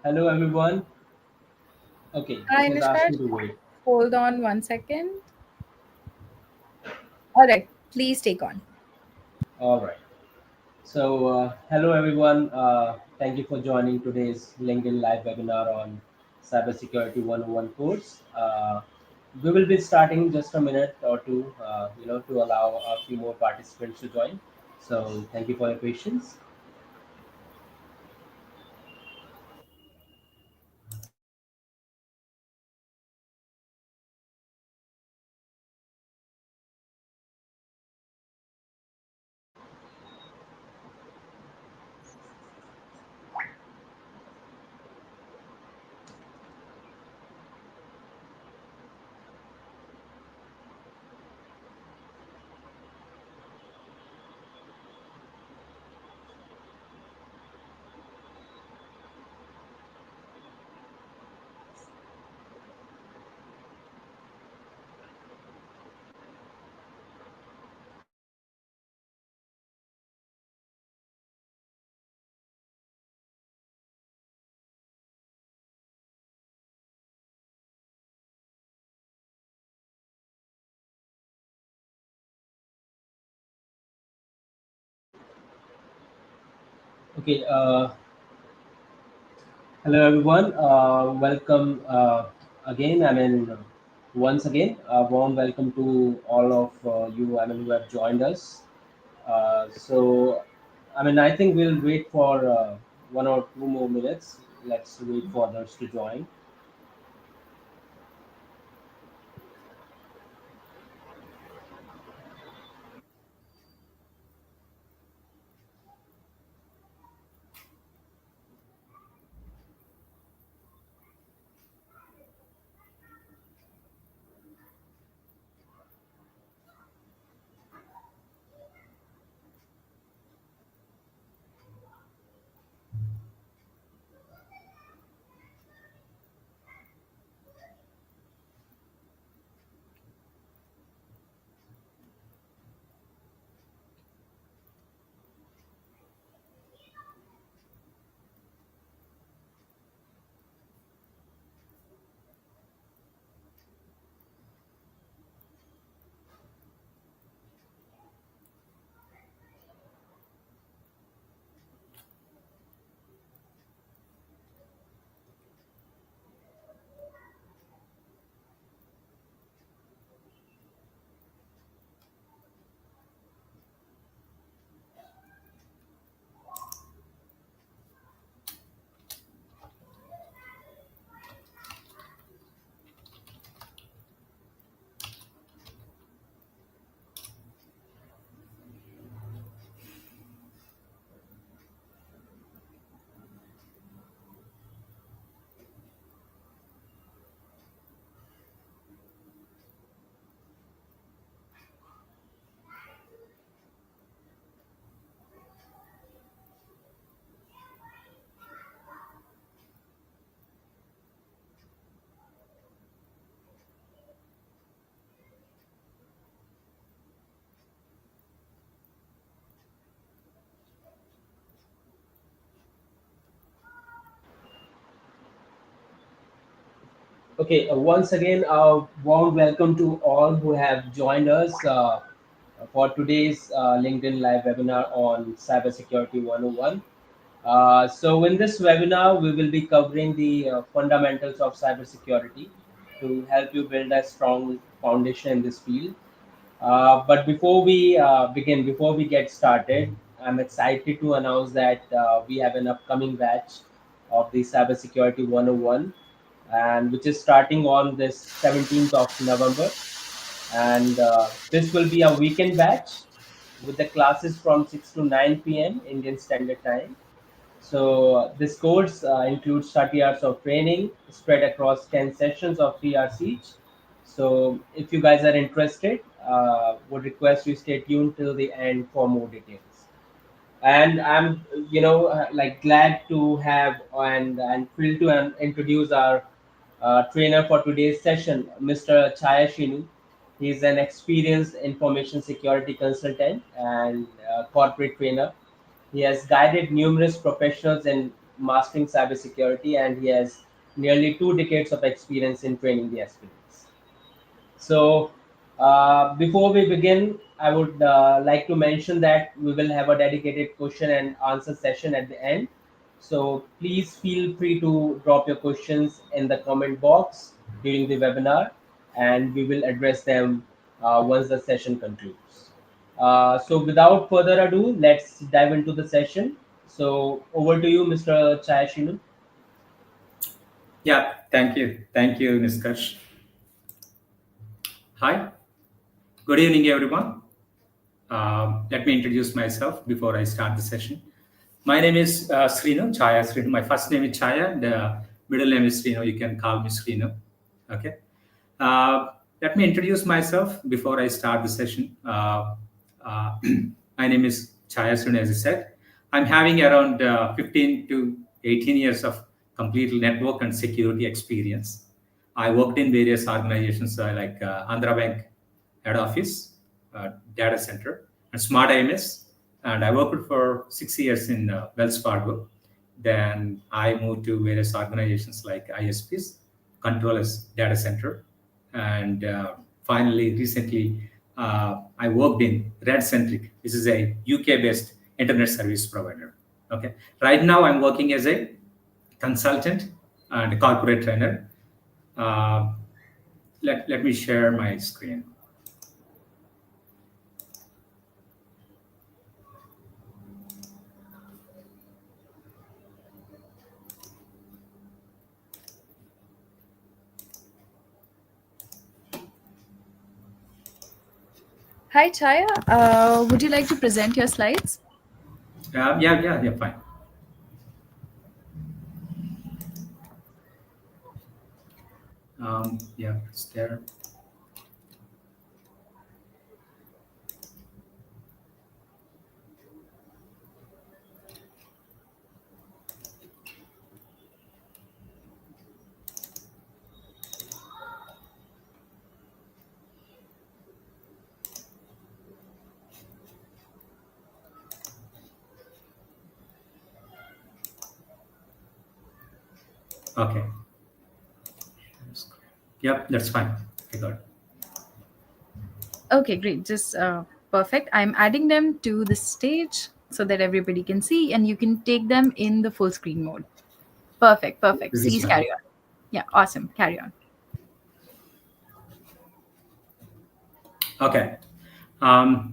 Hello, everyone. Okay, it Hi, has asked Anushka. me to wait. Hold on 1 second. All right, please take on. All right. Hello, everyone. Thank you for joining today's LinkedIn Live webinar on Cybersecurity 101 course. We will be starting in just a minute or two, to allow a few more participants to join. So, thank you for your patience. Okay, hello, everyone. Welcome again. Once again, a warm welcome to all of you. Who have joined us. I think we'll wait for 1 or 2 more minutes. Let's wait for others to join. Okay, once again, a warm welcome to all who have joined us for today's LinkedIn Live webinar on Cybersecurity 101. In this webinar, we will be covering the fundamentals of cybersecurity to help you build a strong foundation in this field. But before we before we get started, I'm excited to announce that we have an upcoming batch of the Cybersecurity 101, and which is starting on this 17th of November. And this will be a weekend batch with the classes from 6 to 9 p.m. Indian Standard Time. So this course includes 30 hours of training spread across 10 sessions of 3 hours each. So if you guys are interested, would request you stay tuned till the end for more details. And I'm, like glad to have and thrilled to introduce our trainer for today's session, Mr. Chaya Shinu. He's an experienced information security consultant and corporate trainer. He has guided numerous professionals in mastering cybersecurity, and he has nearly 2 decades of experience in training the aspirants. So, before we begin, I would like to mention that we will have a dedicated question and answer session at the end. So, please feel free to drop your questions in the comment box during the webinar, and we will address them once the session concludes. So, without further ado, let's dive into the session. So, over to you, Mr. Chayashinu. Yeah, thank you. Thank you, Niskash. Hi, good evening, everyone. Let me introduce myself before I start the session. My name is Srinu, Chaya Srinu. My first name is Chaya, and middle name is Srinu. You can call me Srinu. Okay. Uh, Let me introduce myself before I start the session. Uh, my name is Chaya Srinu, as I said. I'm having around 15 to 18 years of complete network and security experience. I worked in various organizations like Andhra Bank head office, data center, and smart IMS. And I worked for 6 years in Wells Fargo. Then I moved to various organizations like ISPs, controllers, data center, and finally, recently, I worked in Red Centric. This is a UK-based internet service provider. Okay, right now I'm working as a consultant and corporate trainer. Uh, let me share my screen. Hi, Chaya. Would you like to present your slides? Yeah, fine. Yeah, it's there. Okay. Yep, that's fine. I got it. Okay, great. Just perfect. I'm adding them to the stage so that everybody can see and you can take them in the full screen mode. Perfect, perfect. This is Please fine. carry on. Yeah, awesome. Carry on. Okay.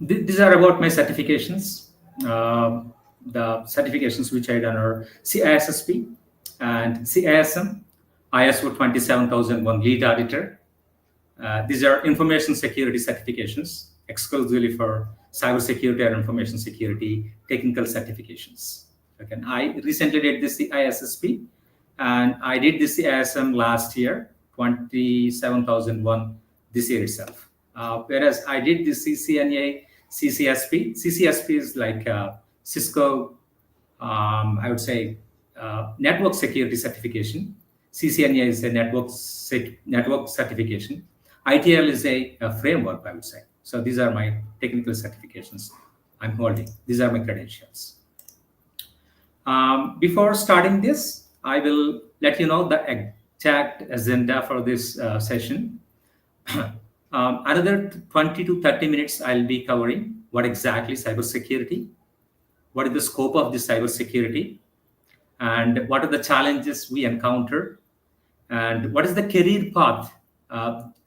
These are about my certifications. The certifications which I done are CISSP and CISM, ISO 27001 lead auditor. These are information security certifications exclusively for cybersecurity or information security technical certifications. Okay. And I recently did the CISSP and I did the CISM last year, 27001 this year itself. Whereas I did the CCNA, CCSP. CCSP is like Cisco, I would say, network security certification. CCNA is a network certification. ITL is a framework, I would say. So these are my technical certifications I'm holding. These are my credentials. Before starting this, I will let you know the exact agenda for this session. Another 20 to 30 minutes, I'll be covering what exactly cybersecurity, what is the scope of this cybersecurity, and what are the challenges we encounter, and what is the career path,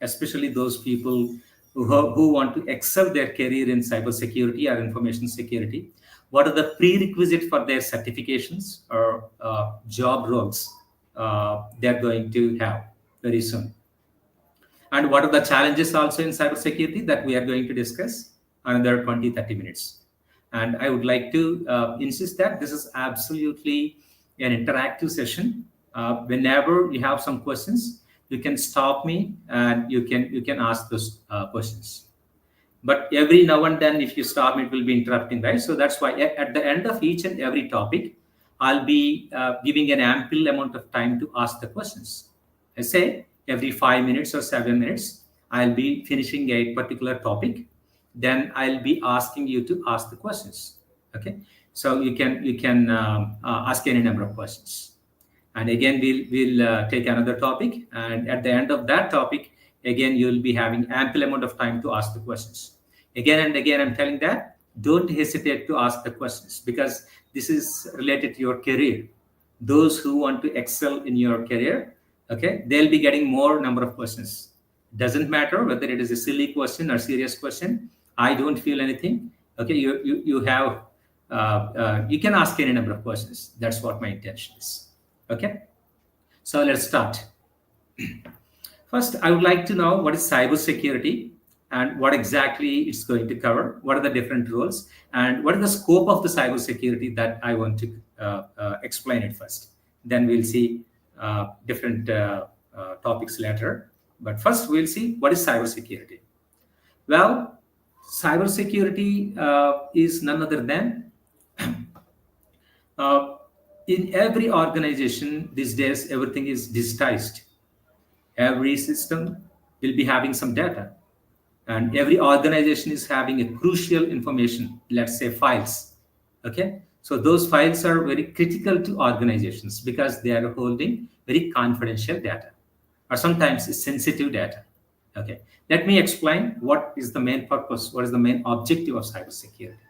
especially those people who want to excel their career in cybersecurity or information security. What are the prerequisites for their certifications or job roles they're going to have very soon? And what are the challenges also in cybersecurity that we are going to discuss another 20, 30 minutes. And I would like to insist that this is absolutely an interactive session. Whenever you have some questions, you can stop me and you can ask those questions. But every now and then, if you stop me, it will be interrupting, right? So that's why at the end of each and every topic, I'll be giving an ample amount of time to ask the questions. I say every 5 minutes or 7 minutes, I'll be finishing a particular topic. Then I'll be asking you to ask the questions. Okay. So you can ask any number of questions. And again, we'll take another topic, and at the end of that topic, again you'll be having ample amount of time to ask the questions. Again and again, I'm telling that don't hesitate to ask the questions, because this is related to your career. Those who want to excel in your career, okay, they'll be getting more number of questions. Doesn't matter whether it is a silly question or serious question. I don't feel anything. Okay, you have you can ask any number of questions. That's what my intention is. Okay, so let's start. First, I would like to know what is cybersecurity and what exactly it's going to cover. What are the different roles and what is the scope of the cybersecurity that I want to explain it first. Then we'll see different topics later. But first, we'll see what is cybersecurity. Well, cybersecurity is none other than uh, in every organization these days, everything is digitized. Every system will be having some data, and every organization is having a crucial information, let's say files. Okay, so those files are very critical to organizations because they are holding very confidential data, or sometimes it's sensitive data. Okay, let me explain what is the main purpose, what is the main objective of cybersecurity.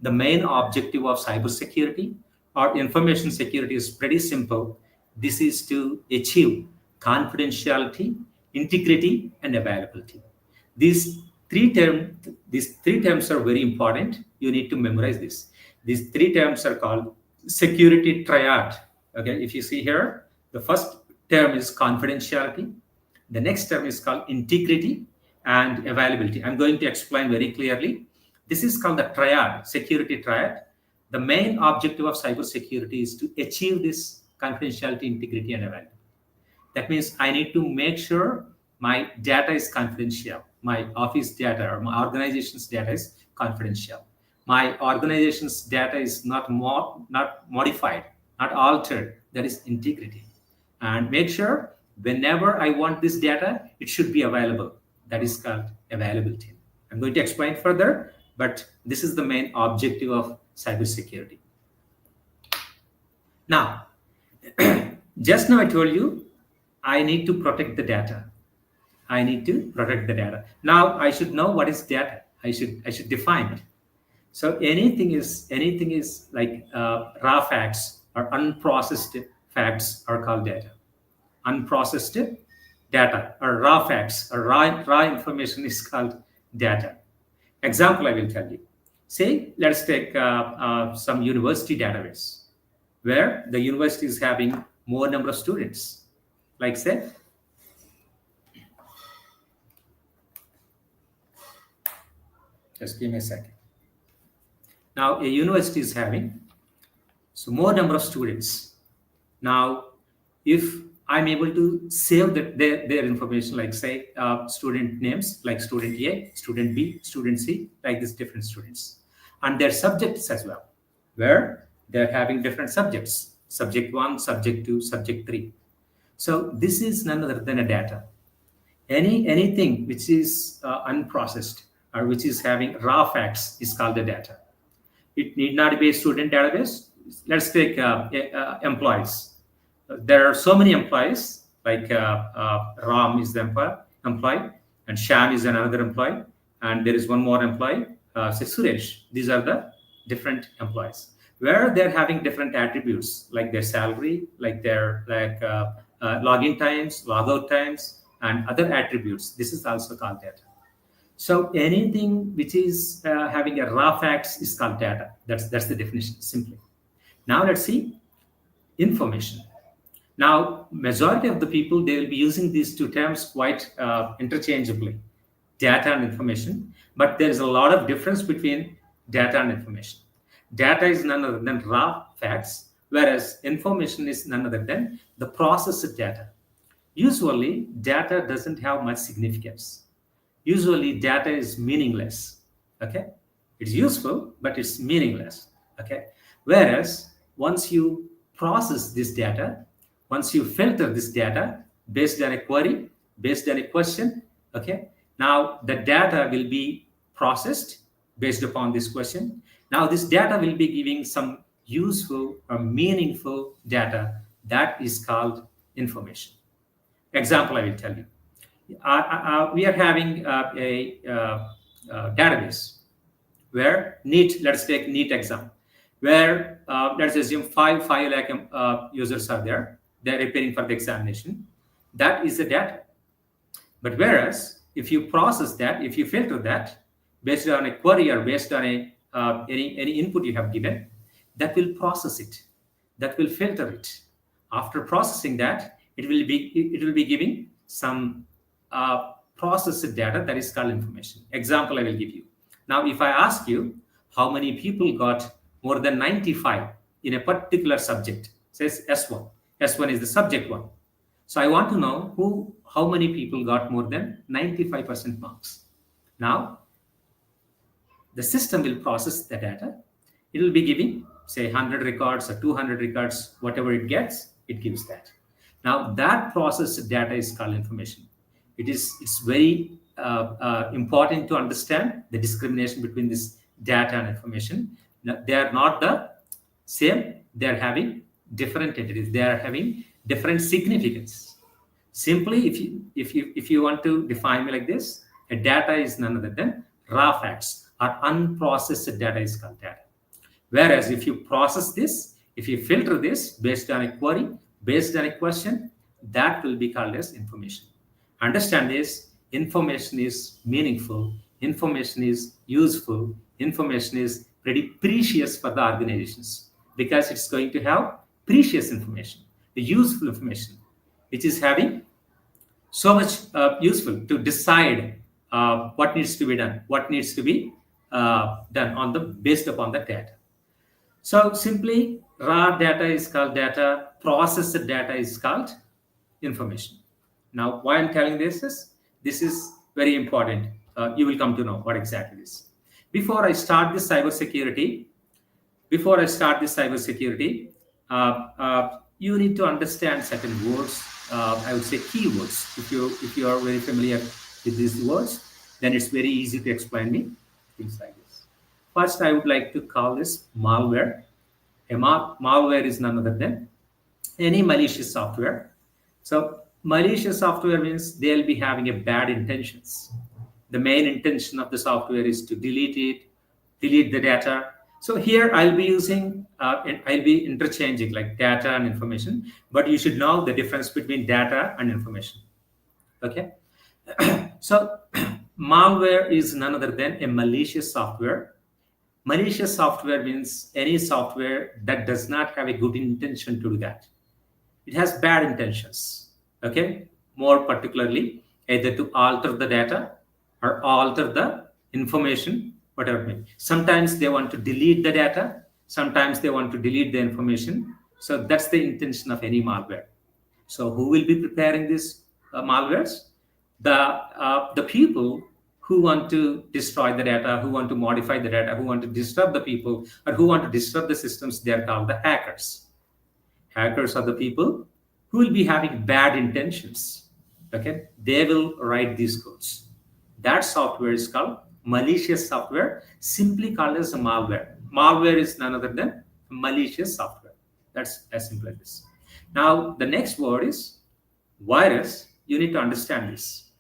The main objective of cybersecurity or information security is pretty simple. This is to achieve confidentiality, integrity, and availability. These these three terms are very important. You need to memorize this. These three terms are called security triad. Okay, if you see here, the first term is confidentiality. The next term is called integrity and availability. I'm going to explain very clearly. This is called the triad, security triad. The main objective of cybersecurity is to achieve this confidentiality, integrity, and availability. That means I need to make sure my data is confidential. My office data or my organization's data is confidential. My organization's data is not modified, not altered. That is integrity. And make sure whenever I want this data, it should be available. That is called availability. I'm going to explain further, but this is the main objective of cybersecurity. Now, just now I told you I need to protect the data. I need to protect the data. Now I should know what is data. I should define it. So anything is like raw facts or unprocessed facts are called data. Unprocessed data or raw facts or raw information is called data. Example I will tell you. Say let's take some university database where the university is having more number of students. Like say, just give me a second. Now a university is having so more number of students. Now, if I'm able to save their information, like say student names, like student A, student B, student C, like these different students, and their subjects as well, where they're having different subjects, subject one, subject two, subject three. So this is none other than a data. Anything which is unprocessed or which is having raw facts is called the data. It need not be a student database. Let's take employees. There are so many employees, like Ram is the employee, and Sham is another employee, and there is one more employee, say Suresh. These are the different employees, where they're having different attributes, like their salary, like their login times, logout times, and other attributes. This is also called data. So anything which is having a raw facts is called data. That's the definition simply. Now let's see information. Now majority of the people, they will be using these two terms quite interchangeably, data and information. But there is a lot of difference between data and information. Data is none other than raw facts, whereas information is none other than the processed data. Usually, data doesn't have much significance. Usually, data is meaningless. Okay, it's useful, but it's meaningless. Okay, whereas once you process this data, once you filter this data based on a query, based on a question, okay, now the data will be processed based upon this question, Now this data will be giving some useful or meaningful data that is called information. Example I will tell you. We are having a database where NEET, let's take NEET exam, where let's assume 5 lakh users are there. They're preparing for the examination. That is the data. But whereas if you process that, if you filter that based on a query or based on any input you have given, that will process it, that will filter it. After processing that, it will be giving some processed data that is called information. Example I will give you. Now, if I ask you how many people got more than 95 in a particular subject, says S1. S1 is the subject one. So I want to know how many people got more than 95% marks. Now, the system will process the data. It will be giving, say, 100 records or 200 records, whatever it gets, it gives that. Now, that processed data is called information. It's very important to understand the discrimination between this data and information. Now, they are not the same. They are having different entities. They are having different significance. Simply, if you want to define me like this, a data is none other than raw facts or unprocessed data is called data. Whereas if you process this, if you filter this based on a query, based on a question, that will be called as information. Understand this: information is meaningful, information is useful, information is pretty precious for the organizations because it's going to have precious information, the useful information, which is having so much useful to decide what needs to be done, what needs to be done on the based upon the data. So simply, raw data is called data, processed data is called information. Now, why I'm telling this is very important. You will come to know what exactly it is. Before I start this cybersecurity, before I start this cybersecurity, you need to understand certain words. I would say keywords. If you are very familiar with these words, then it's very easy to explain me things like this. First, I would like to call this malware. Malware is none other than any malicious software. So malicious software means they'll be having a bad intentions. The main intention of the software is to delete the data. So here I'll be using, I'll be interchanging like data and information, but you should know the difference between data and information. Okay. So malware is none other than a malicious software. Malicious software means any software that does not have a good intention to do that. It has bad intentions. Okay. More particularly, either to alter the data or alter the information, whatever it may be. Sometimes they want to delete the data. Sometimes they want to delete the information. So that's the intention of any malware. So who will be preparing these malwares? The people who want to destroy the data, who want to modify the data, who want to disturb the people, or who want to disturb the systems, they are called the hackers. Hackers are the people who will be having bad intentions. Okay, they will write these codes. That software is called malicious software, simply called as a malware. Malware is none other than malicious software. That's as simple as this. Now, the next word is virus. You need to understand this.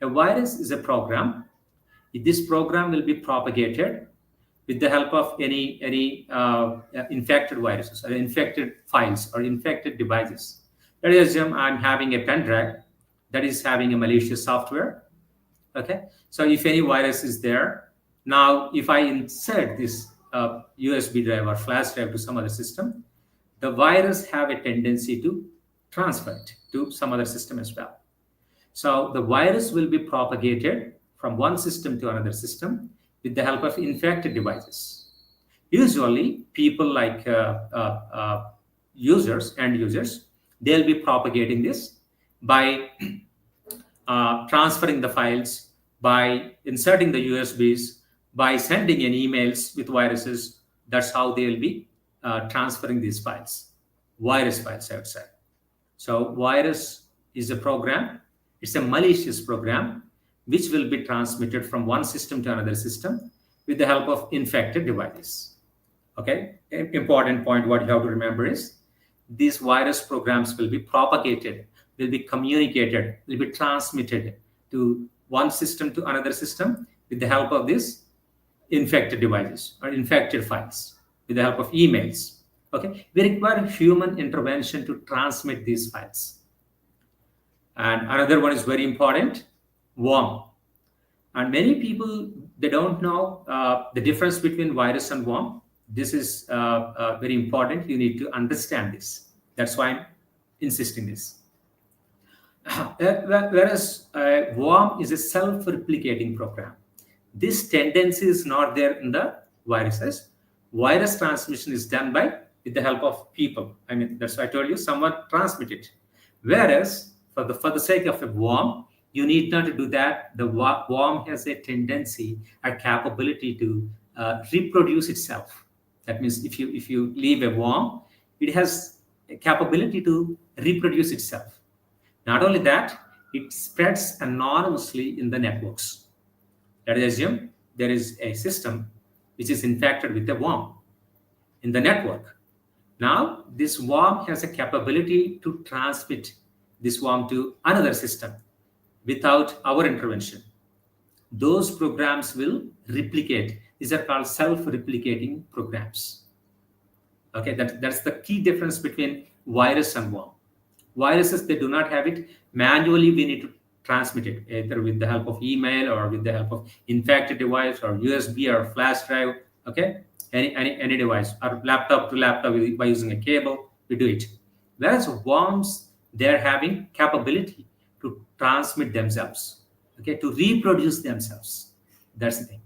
A virus is a program. This program will be propagated with the help of any infected viruses or infected files or infected devices. Let us assume I'm having a pen drive that is having a malicious software. Okay, so if any virus is there, now if I insert this USB drive or flash drive to some other system, the virus have a tendency to transfer it to some other system as well. So the virus will be propagated from one system to another system with the help of infected devices. Usually, people like end users, they'll be propagating this by transferring the files, by inserting the USBs, by sending in emails with viruses. That's how they'll be transferring these files, virus files outside. So virus is a program. It's a malicious program which will be transmitted from one system to another system with the help of infected devices. Okay, important point what you have to remember is these virus programs will be propagated, will be communicated, will be transmitted to one system to another system with the help of these infected devices or infected files, with the help of emails. Okay, we require human intervention to transmit these files. And another one is very important, worm. And many people, they don't know the difference between virus and worm. This is very important. You need to understand this. That's why I'm insisting this. Whereas worm is a self-replicating program. This tendency is not there in the viruses. Virus transmission is done by with the help of people. I mean, that's why I told you someone transmit it. Whereas for the sake of a worm, you need not to do that. The worm has a tendency, a capability to reproduce itself. That means if you leave a worm, it has a capability to reproduce itself. Not only that, it spreads anonymously in the networks. Let us assume there is a system which is infected with a worm in the network. Now, this worm has a capability to transmit this worm to another system without our intervention. Those programs will replicate. These are called self-replicating programs. Okay, that's the key difference between virus and worm. Viruses, they do not have it manually. We need to transmit it either with the help of email or with the help of infected device or USB or flash drive. Okay, any device or laptop to laptop by using a cable, we do it. Whereas worms, they're having capability to transmit themselves, okay, to reproduce themselves. That's the thing.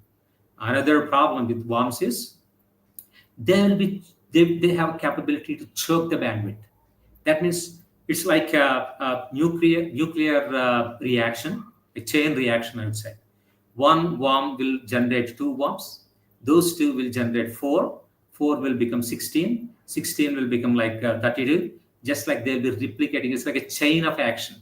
Another problem with worms is they have capability to choke the bandwidth. That means it's like a nuclear reaction, a chain reaction, I would say. One worm will generate two worms. Those two will generate four. Four will become 16. 16 will become like 32. Just like they'll be replicating. It's like a chain of action.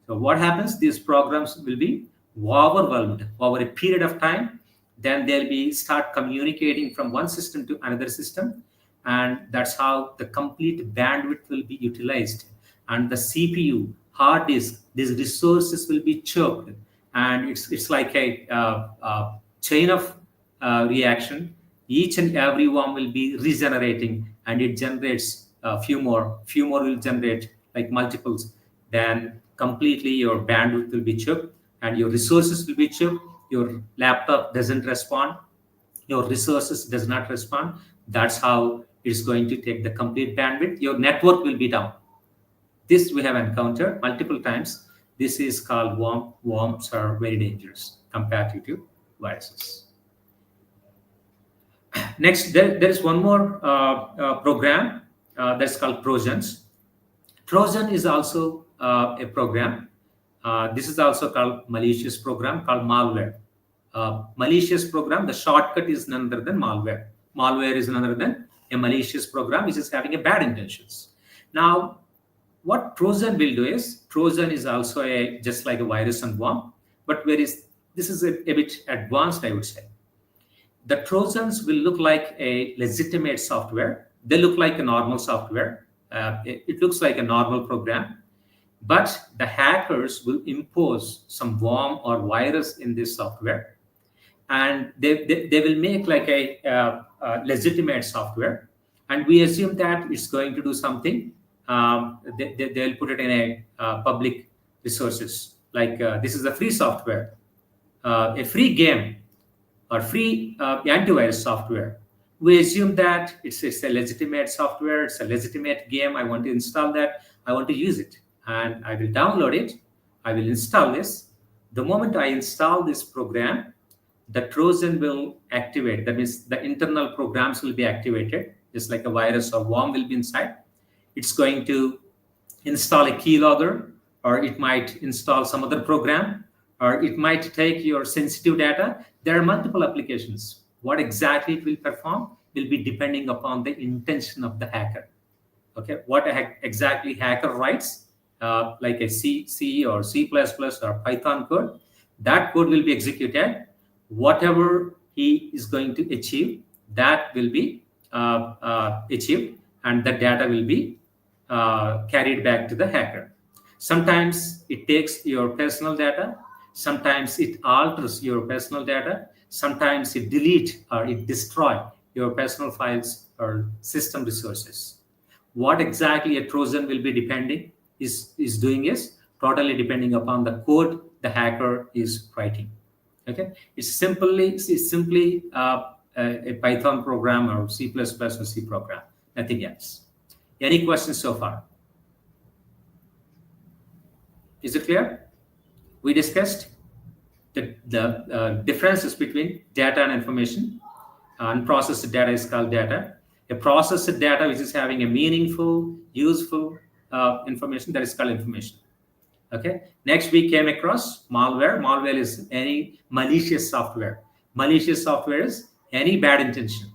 So what happens? These programs will be overwhelmed over a period of time. Then they'll be start communicating from one system to another system, and that's how the complete bandwidth will be utilized. And the CPU, hard disk, these resources will be choked, and it's like a chain of reaction. Each and every one will be regenerating, and it generates a few more. Few more will generate like multiples. Then completely your bandwidth will be choked, and your resources will be choked. Your laptop doesn't respond, your resources does not respond. That's how it's going to take the complete bandwidth. Your network will be down. This we have encountered multiple times. This is called worm. Worms are very dangerous compared to viruses. Next, there is one more program that's called Trojans. Trojan is also a program. This is also called malicious program called malware. Malicious program, the shortcut is none other than malware. Malware is none other than a malicious program which is having a bad intentions. Now, what Trojan will do is, Trojan is also a just like a virus and worm, but this is a bit advanced, I would say. The Trojans will look like a legitimate software. They look like a normal software. It looks like a normal program, but the hackers will impose some worm or virus in this software, and they will make like a legitimate software, and we assume that it's going to do something. They'll put it in a public resources, like this is a free software, a free game or free antivirus software. We assume that it's a legitimate software, it's a legitimate game. I want to install that, I want to use it, and I will download it, I will install this. The moment I install this program, the Trojan will activate. That means the internal programs will be activated, just like a virus or worm will be inside. It's going to install a keylogger, or it might install some other program, or it might take your sensitive data. There are multiple applications. What exactly it will perform will be depending upon the intention of the hacker. Okay, what exactly hacker writes, like a C or C++ or Python code, that code will be executed. Whatever he is going to achieve, that will be achieved, and that data will be carried back to the hacker. Sometimes it takes your personal data, sometimes it alters your personal data, sometimes it delete or it destroy your personal files or system resources. What exactly a Trojan will be depending is doing is totally depending upon the code the hacker is writing. Okay, it's simply a Python program or C++ or C program, nothing else. Any questions so far? Is it clear? We discussed the differences between data and information. Unprocessed data is called data. A processed data which is having a meaningful, useful information, that is called information. Okay. Next, we came across malware. Malware is any malicious software. Malicious software is any bad intention.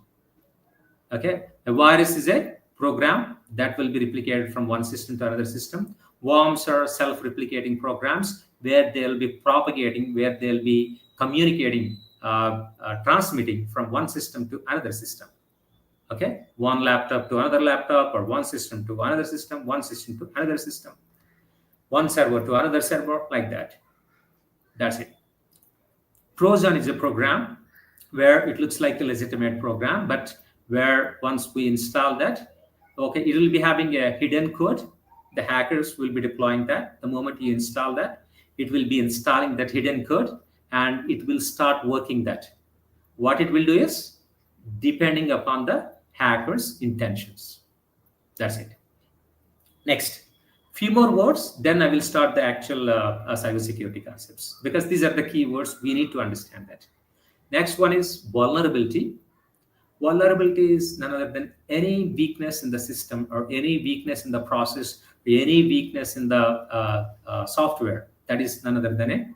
Okay. A virus is a program that will be replicated from one system to another system. Worms are self-replicating programs where they'll be propagating, where they'll be communicating, transmitting from one system to another system. Okay. One laptop to another laptop, or one system to another system, one system to another system, one server to another server, like that. That's it. Trojan is a program where it looks like a legitimate program, but where once we install that, okay, it will be having a hidden code. The hackers will be deploying that. The moment you install that, it will be installing that hidden code, and it will start working that. What it will do is, depending upon the hacker's intentions. That's it. Next, few more words, then I will start the actual cybersecurity concepts, because these are the key words we need to understand that. Next one is vulnerability. Vulnerability is none other than any weakness in the system, or any weakness in the process, or any weakness in the software. That is none other than a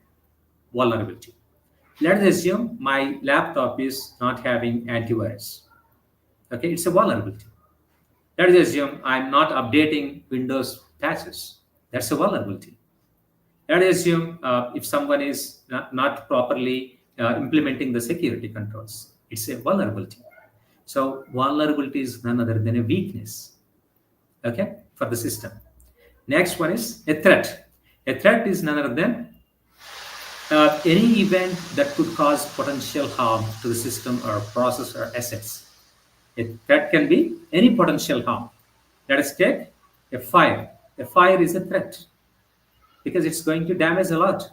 vulnerability. Let's assume my laptop is not having antivirus. Okay, it's a vulnerability. Let's assume I'm not updating Windows patches. That's a vulnerability. Let's assume if someone is not properly implementing the security controls. It's a vulnerability. So vulnerability is none other than a weakness, okay, for the system. Next one is a threat. A threat is none other than any event that could cause potential harm to the system or process or assets. A threat can be any potential harm. Let us take a fire. A fire is a threat because it's going to damage a lot.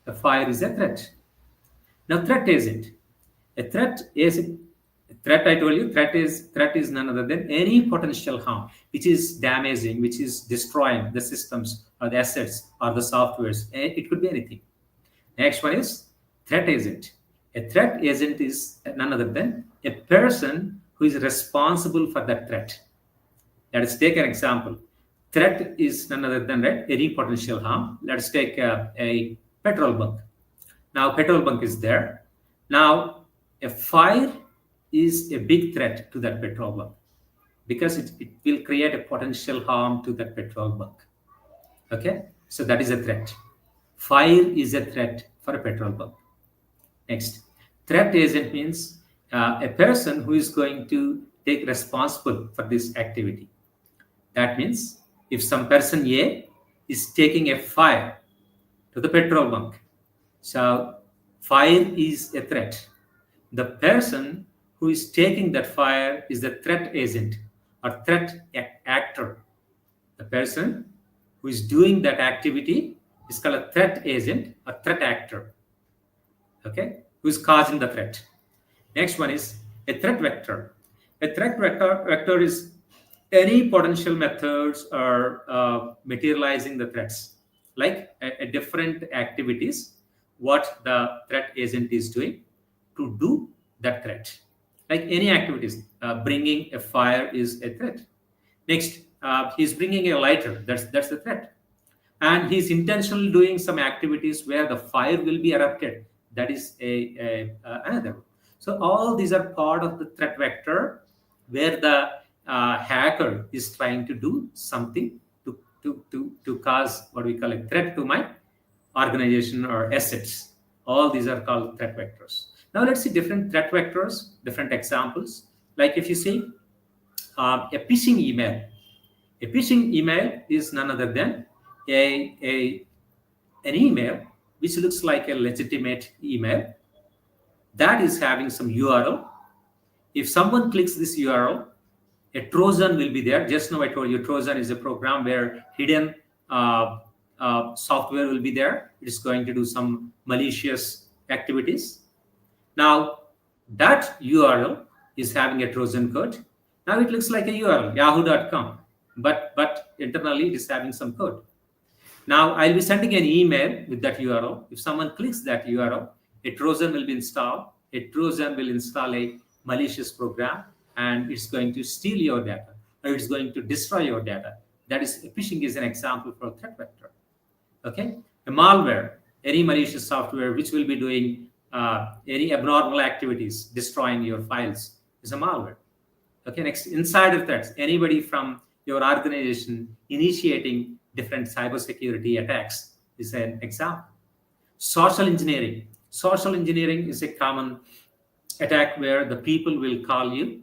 A fire is a threat. Now, threat isn't. A threat is a threat. I told you, threat is none other than any potential harm which is damaging, which is destroying the systems or the assets or the softwares. It could be anything. Next one is threat agent. A threat agent is none other than a person who is responsible for that threat. Let us take an example. Threat is none other than, right, any potential harm. Let's take a petrol bunk. Now, petrol bunk is there. Now, a fire is a big threat to that petrol bunk because it will create a potential harm to that petrol bunk. Okay, so that is a threat. Fire is a threat for a petrol bunk. Next, threat agent means a person who is going to take responsible for this activity. That means if some person A is taking a fire to the petrol bunk, so fire is a threat. The person who is taking that fire is the threat agent or threat actor. The person who is doing that activity is called a threat agent or threat actor. Okay, who is causing the threat. Next one is a threat vector. A threat vector is any potential methods or materializing the threats, like a different activities, what the threat agent is doing to do that threat. Like any activities, bringing a fire is a threat. Next, he's bringing a lighter. That's the threat. And he's intentionally doing some activities where the fire will be erupted. That is another. So all these are part of the threat vector, where the hacker is trying to do something to cause what we call a threat to my organization or assets. All these are called threat vectors. Now let's see different threat vectors, different examples. Like if you see a phishing email. A phishing email is none other than a an email which looks like a legitimate email that is having some URL. If someone clicks this URL, a Trojan will be there. Just now I told you Trojan is a program where hidden uh, software will be there. It is going to do some malicious activities. Now, that URL is having a Trojan code. Now it looks like a URL, yahoo.com, but internally it is having some code. Now I'll be sending an email with that URL. If someone clicks that URL, a Trojan will be installed. A Trojan will install a malicious program and it's going to steal your data or it's going to destroy your data. That is, phishing is an example for threat vector. Okay, a malware, any malicious software which will be doing any abnormal activities, destroying your files, is a malware. Okay, next, inside of that, anybody from your organization initiating different cybersecurity attacks is an example. Social engineering. Social engineering is a common attack where the people will call you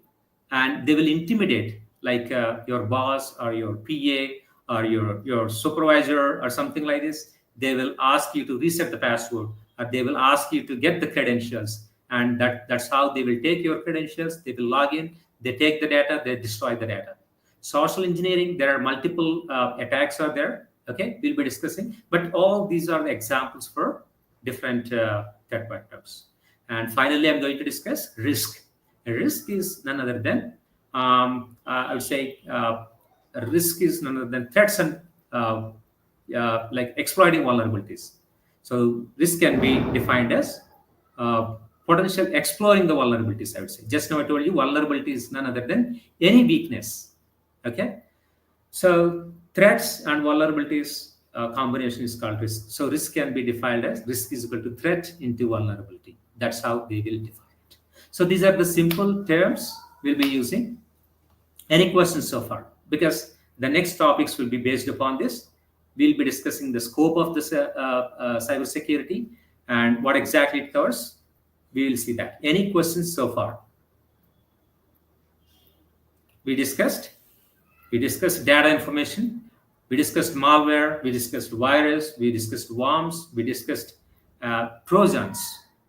and they will intimidate, like your boss or your PA or your supervisor or something like this. They will ask you to reset the password or they will ask you to get the credentials. And that's how they will take your credentials. They will log in, they take the data, they destroy the data. Social engineering, there are multiple attacks are there. Okay, we'll be discussing, but all these are the examples for different threat vectors. And finally, I'm going to discuss risk. A risk is none other than, I would say, a risk is none other than threats and like exploiting vulnerabilities. So risk can be defined as potential exploring the vulnerabilities, I would say. Just now I told you vulnerability is none other than any weakness. Okay. So threats and vulnerabilities combination is called risk. So risk can be defined as risk is equal to threat into vulnerability. That's how they will define it. So these are the simple terms we'll be using. Any questions so far? Because the next topics will be based upon this. We'll be discussing the scope of this cybersecurity and what exactly it covers. We will see that. Any questions so far? We discussed data information, we discussed malware, we discussed virus, we discussed worms, we discussed trojans.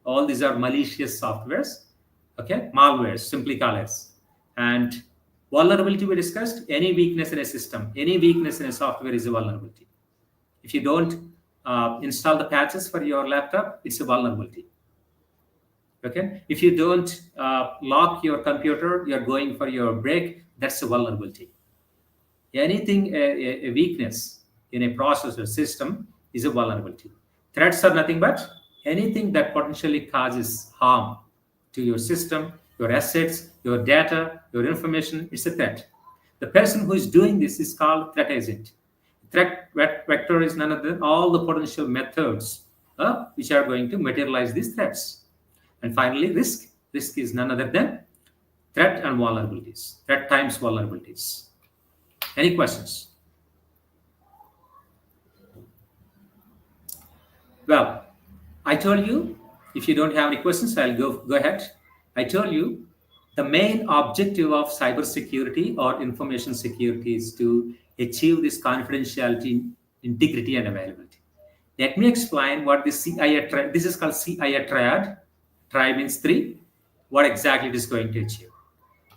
All these are malicious softwares. Okay, malwares, simply call as. And vulnerability we discussed, any weakness in a system, any weakness in a software is a vulnerability. If you don't install the patches for your laptop, it's a vulnerability. Okay, if you don't lock your computer, you're going for your break, that's a vulnerability. Anything, a weakness in a process or system is a vulnerability. Threats are nothing but anything that potentially causes harm to your system, your assets, your data, your information. It's a threat. The person who is doing this is called threat agent. Threat vector is none other than all the potential methods which are going to materialize these threats. And finally, risk. Risk is none other than threat and vulnerabilities. Threat times vulnerabilities. Any questions? Well, I told you, if you don't have any questions, I'll go ahead. I told you the main objective of cybersecurity or information security is to achieve this confidentiality, integrity, and availability. Let me explain what this this is called CIA triad. Tri means three. What exactly it is going to achieve.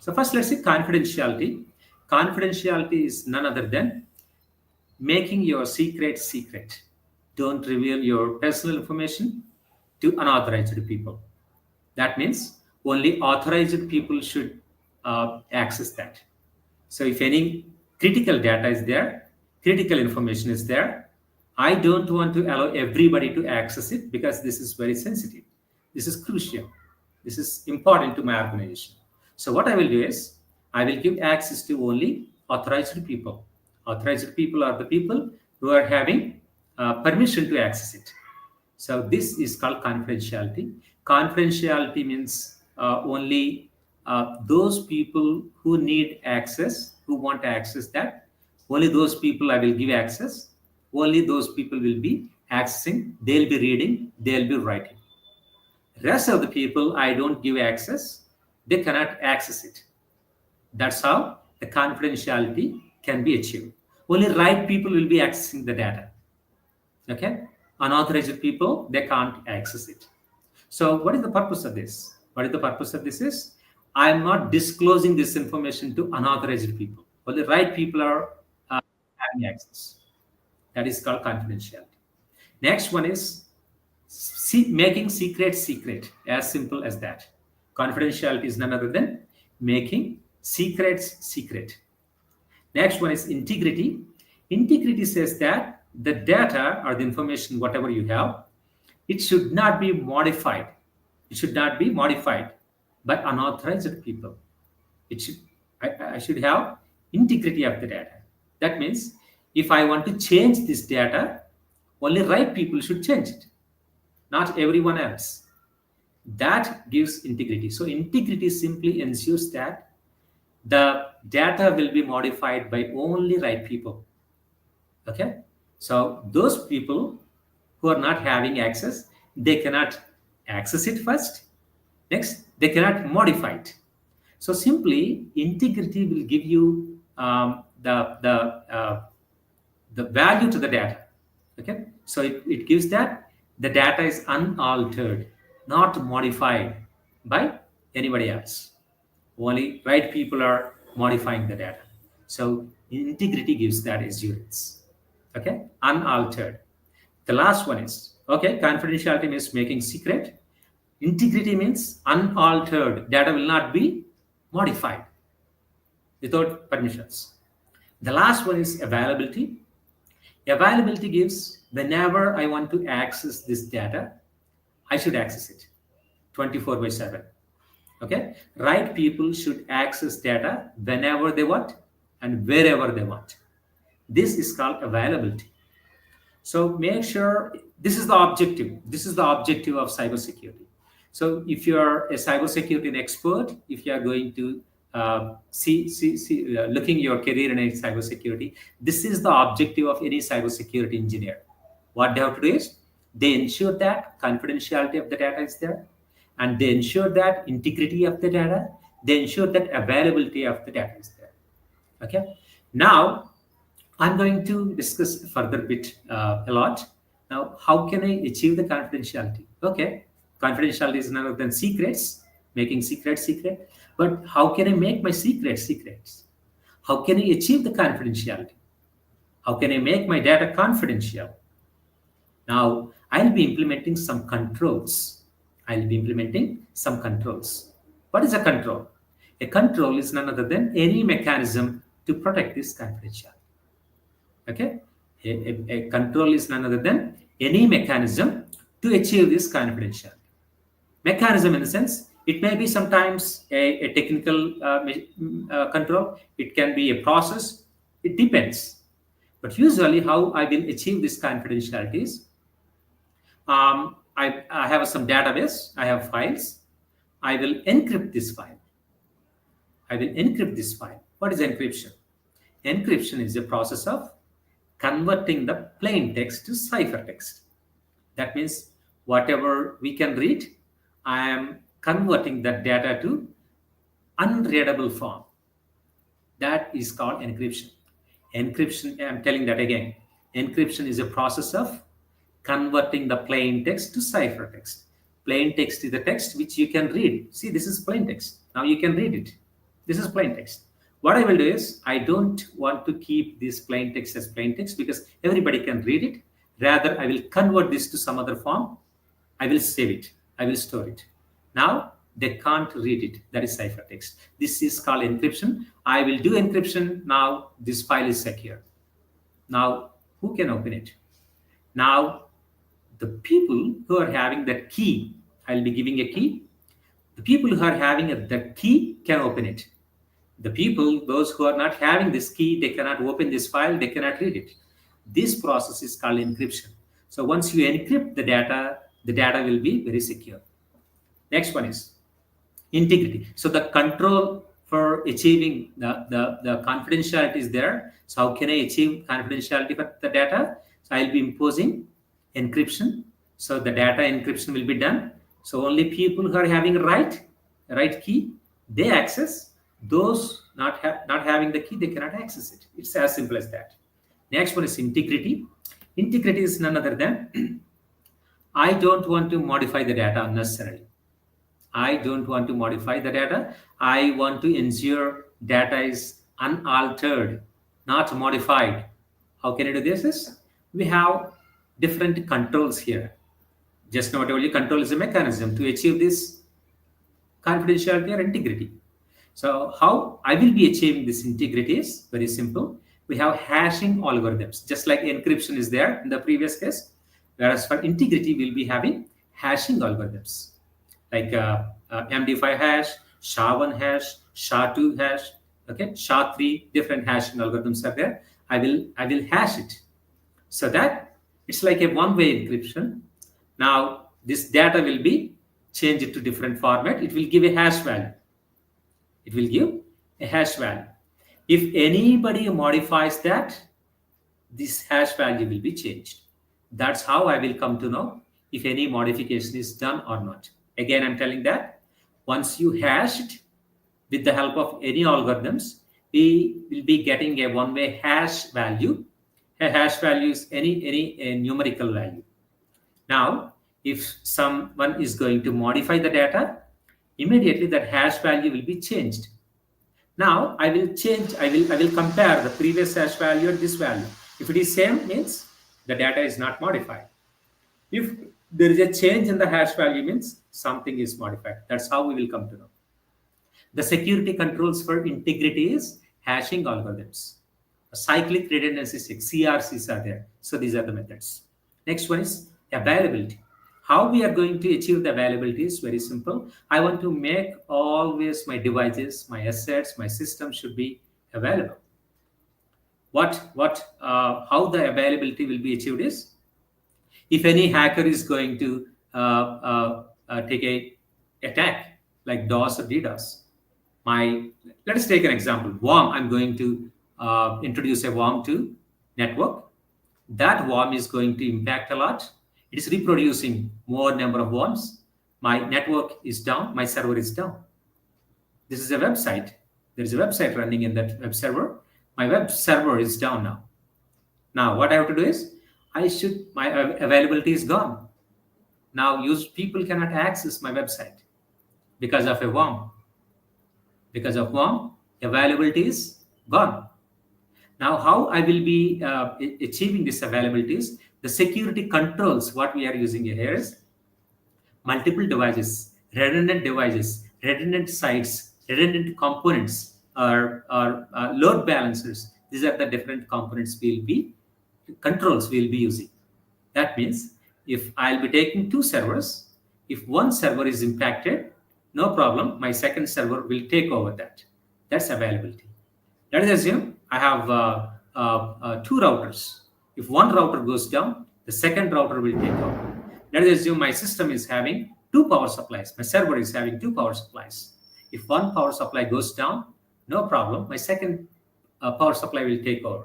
So first, let's see confidentiality. Confidentiality is none other than making your secret secret. Don't reveal your personal information to unauthorized people. That means only authorized people should access that. So if any critical data is there, critical information is there, I don't want to allow everybody to access it because this is very sensitive. This is crucial. This is important to my organization. So what I will do is I will give access to only authorized people. Authorized people are the people who are having permission to access it. So this is called confidentiality. Confidentiality means only those people who need access, who want to access that, only those people I will give access. Only those people will be accessing, they'll be reading, they'll be writing. Rest of the people I don't give access, they cannot access it. That's how the confidentiality can be achieved. Only right people will be accessing the data. Okay? Unauthorized people, they can't access it. So what is the purpose of this? What is the purpose of this is, I am not disclosing this information to unauthorized people. Only right people are having access. That is called confidentiality. Next one is making secret secret. As simple as that. Confidentiality is none other than making secrets secret. Next one is integrity. Integrity says that the data or the information, whatever you have, it should not be modified. It should not be modified by unauthorized people. It should, I should have integrity of the data. That means if I want to change this data, only right people should change it, not everyone else. That gives integrity. So integrity simply ensures that the data will be modified by only right people. Okay, so those people who are not having access, they cannot access it first. Next, they cannot modify it. So simply integrity will give you the value to the data. Okay, so it gives that the data is unaltered, not modified by anybody else. Only right people are modifying the data. So integrity gives that assurance. Okay, unaltered. The last one is, okay, confidentiality means making secret. Integrity means unaltered. Data will not be modified without permissions. The last one is availability. Availability gives whenever I want to access this data, I should access it 24 by 7. Okay, right people should access data whenever they want and wherever they want. This is called availability. So make sure this is the objective. This is the objective of cybersecurity. So if you are a cybersecurity expert, if you are going to looking your career in a cybersecurity, this is the objective of any cybersecurity engineer. What they have to do is they ensure that confidentiality of the data is there, and they ensure that integrity of the data, they ensure that availability of the data is there. Okay. Now I'm going to discuss further bit a lot. Now, how can I achieve the confidentiality? Okay, confidentiality is none other than secrets, making secret secret. But how can I make my secrets secrets? How can I achieve the confidentiality? How can I make my data confidential? Now, I'll be implementing some controls. I'll be implementing some controls. What is a control? A control is none other than any mechanism to protect this confidentiality. Okay, a control is none other than any mechanism to achieve this confidentiality. Mechanism in the sense, it may be sometimes a technical control, it can be a process, it depends. But usually how I will achieve this confidentiality is, I have some database, I have files, I will encrypt this file. I will encrypt this file. What is encryption? Encryption is a process of converting the plain text to ciphertext. That means whatever we can read, I am converting that data to unreadable form. That is called encryption. Encryption, I'm telling that again. Encryption is a process of converting the plain text to ciphertext. Plain text is the text which you can read. See, this is plain text. Now you can read it. This is plain text. What I will do is, I don't want to keep this plain text as plain text because everybody can read it. Rather, I will convert this to some other form. I will save it. I will store it. Now, they can't read it. That is ciphertext. This is called encryption. I will do encryption. Now, this file is secure. Now, who can open it? Now, the people who are having that key, I'll be giving a key. The people who are having the key can open it. The people, those who are not having this key, they cannot open this file, they cannot read it. This process is called encryption. So once you encrypt the data will be very secure. Next one is integrity. So the control for achieving the confidentiality is there. So how can I achieve confidentiality for the data? So I'll be imposing encryption. So the data encryption will be done. So only people who are having right key, they access. Those not having the key, they cannot access it. It's as simple as that. Next one is integrity. Integrity is none other than I don't want to modify the data unnecessarily. I don't want to modify the data. I want to ensure data is unaltered, not modified. How can I do this? We have different controls here. Just now I told you control is a mechanism to achieve this confidentiality or integrity. So how I will be achieving this integrity is very simple. We have hashing algorithms, just like encryption is there in the previous case. Whereas for integrity, we'll be having hashing algorithms like MD5 hash, SHA-1 hash, SHA-2 hash, okay, SHA-3, different hashing algorithms are there. I will hash it so that it's like a one-way encryption. Now this data will be changed to different format. It will give a hash value. It will give a hash value. If anybody modifies that, this hash value will be changed. That's how I will come to know if any modification is done or not. Again, I'm telling that once you hash it with the help of any algorithms, we will be getting a one-way hash value. A hash value is any numerical value. Now, if someone is going to modify the data, immediately that hash value will be changed. Now I will compare the previous hash value and this value. If it is same, means the data is not modified. If there is a change in the hash value, means something is modified. That's how we will come to know. The security controls for integrity is hashing algorithms. Cyclic redundancy checks, CRCs are there. So these are the methods. Next one is availability. How we are going to achieve the availability is very simple. I want to make always my devices, my assets, my system should be available. How the availability will be achieved is if any hacker is going to take a attack like DOS or DDoS. Let us take an example. Worm. I'm going to introduce a worm to network. That worm is going to impact a lot. It is reproducing more number of worms. My network is down. My server is down. This is a website. There is a website running in that web server. My web server is down now. Now what I have to do is my availability is gone. Now people cannot access my website because of a worm. Because of worm, availability is gone. Now, how I will be achieving this availability is the security controls. What we are using here is multiple devices, redundant sites, redundant components, or load balancers. These are the different components controls we'll be using. That means if I'll be taking two servers, if one server is impacted, no problem, my second server will take over that. That's availability. Let us assume I have two routers. If one router goes down, the second router will take over. Let us assume my system is having two power supplies. My server is having two power supplies. If one power supply goes down, no problem, my second power supply will take over.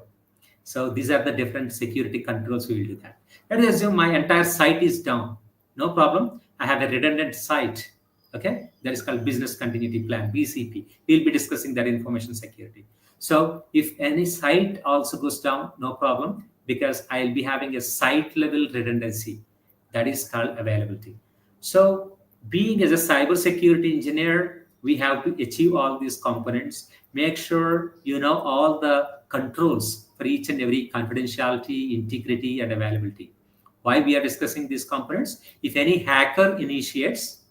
So these are the different security controls we will do that. Let us assume my entire site is down. No problem. I have a redundant site. Okay, that is called business continuity plan, BCP. We'll be discussing that information security. So if any site also goes down, no problem, because I'll be having a site level redundancy. That is called availability. So being as a cybersecurity engineer, we have to achieve all these components. Make sure you know all the controls for each and every confidentiality, integrity, and availability. Why we are discussing these components? If any hacker initiates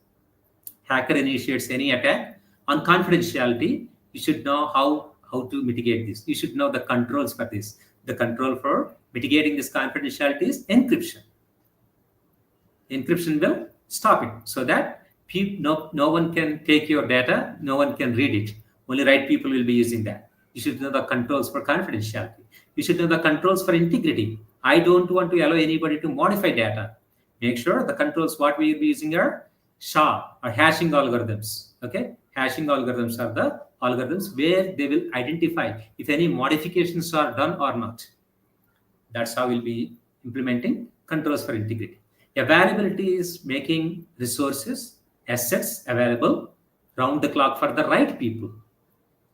any attack on confidentiality, you should know how to mitigate this. You should know the controls for this. The control for mitigating this confidentiality is encryption. Encryption will stop it so that no one can take your data, no one can read it. Only right people will be using that. You should know the controls for confidentiality. You should know the controls for integrity. I don't want to allow anybody to modify data. Make sure the controls what we will be using are SHA or hashing algorithms. Okay, hashing algorithms are the algorithms where they will identify if any modifications are done or not. That's how we'll be implementing controls for integrity. Availability is making resources, assets available round the clock for the right people.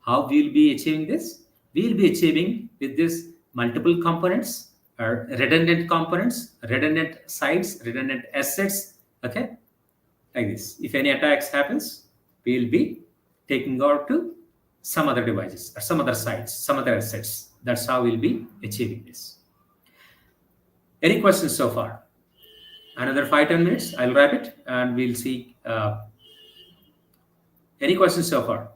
How we will be achieving this? We will be achieving with this multiple components or redundant components, redundant sites, redundant assets. Okay, like this. If any attacks happens, we will be taking out to some other devices or some other sites, some other assets. That's how we'll be achieving this. Any questions so far? Another 5-10 minutes, I'll wrap it and we'll see. Any questions so far?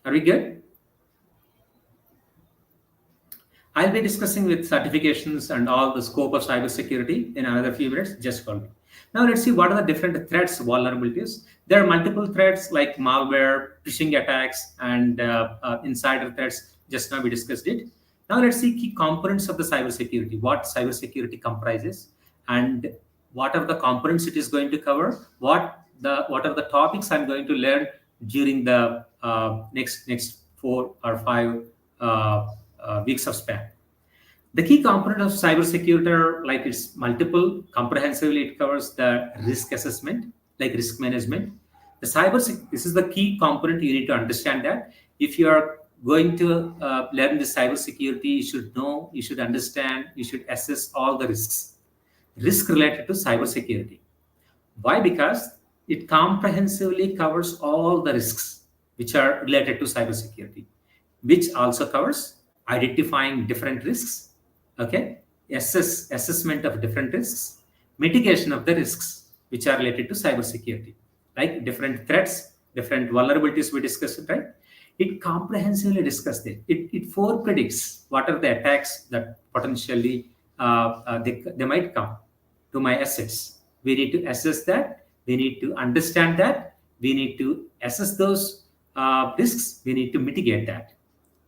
Are we good? I'll be discussing with certifications and all the scope of cybersecurity in another few minutes. Just call me. Now let's see what are the different threats, vulnerabilities. There are multiple threats like malware, phishing attacks, and insider threats. Just now we discussed it. Now let's see key components of the cybersecurity. What cybersecurity comprises, and what are the components it is going to cover. What are the topics I'm going to learn during the next 4 or 5 weeks of span. The key component of cybersecurity are like it's multiple, comprehensively it covers the risk assessment, like risk management. This is the key component. You need to understand that if you are going to learn the cybersecurity, you should know, you should understand, you should assess all the risk related to cybersecurity. Why? Because it comprehensively covers all the risks which are related to cybersecurity, which also covers identifying different risks, okay, assessment of different risks, mitigation of the risks which are related to cybersecurity, like different threats, different vulnerabilities we discussed, right? It comprehensively discussed it. It forepredicts what are the attacks that potentially they might come to my assets. We need to assess that. We need to understand that. We need to assess those risks. We need to mitigate that.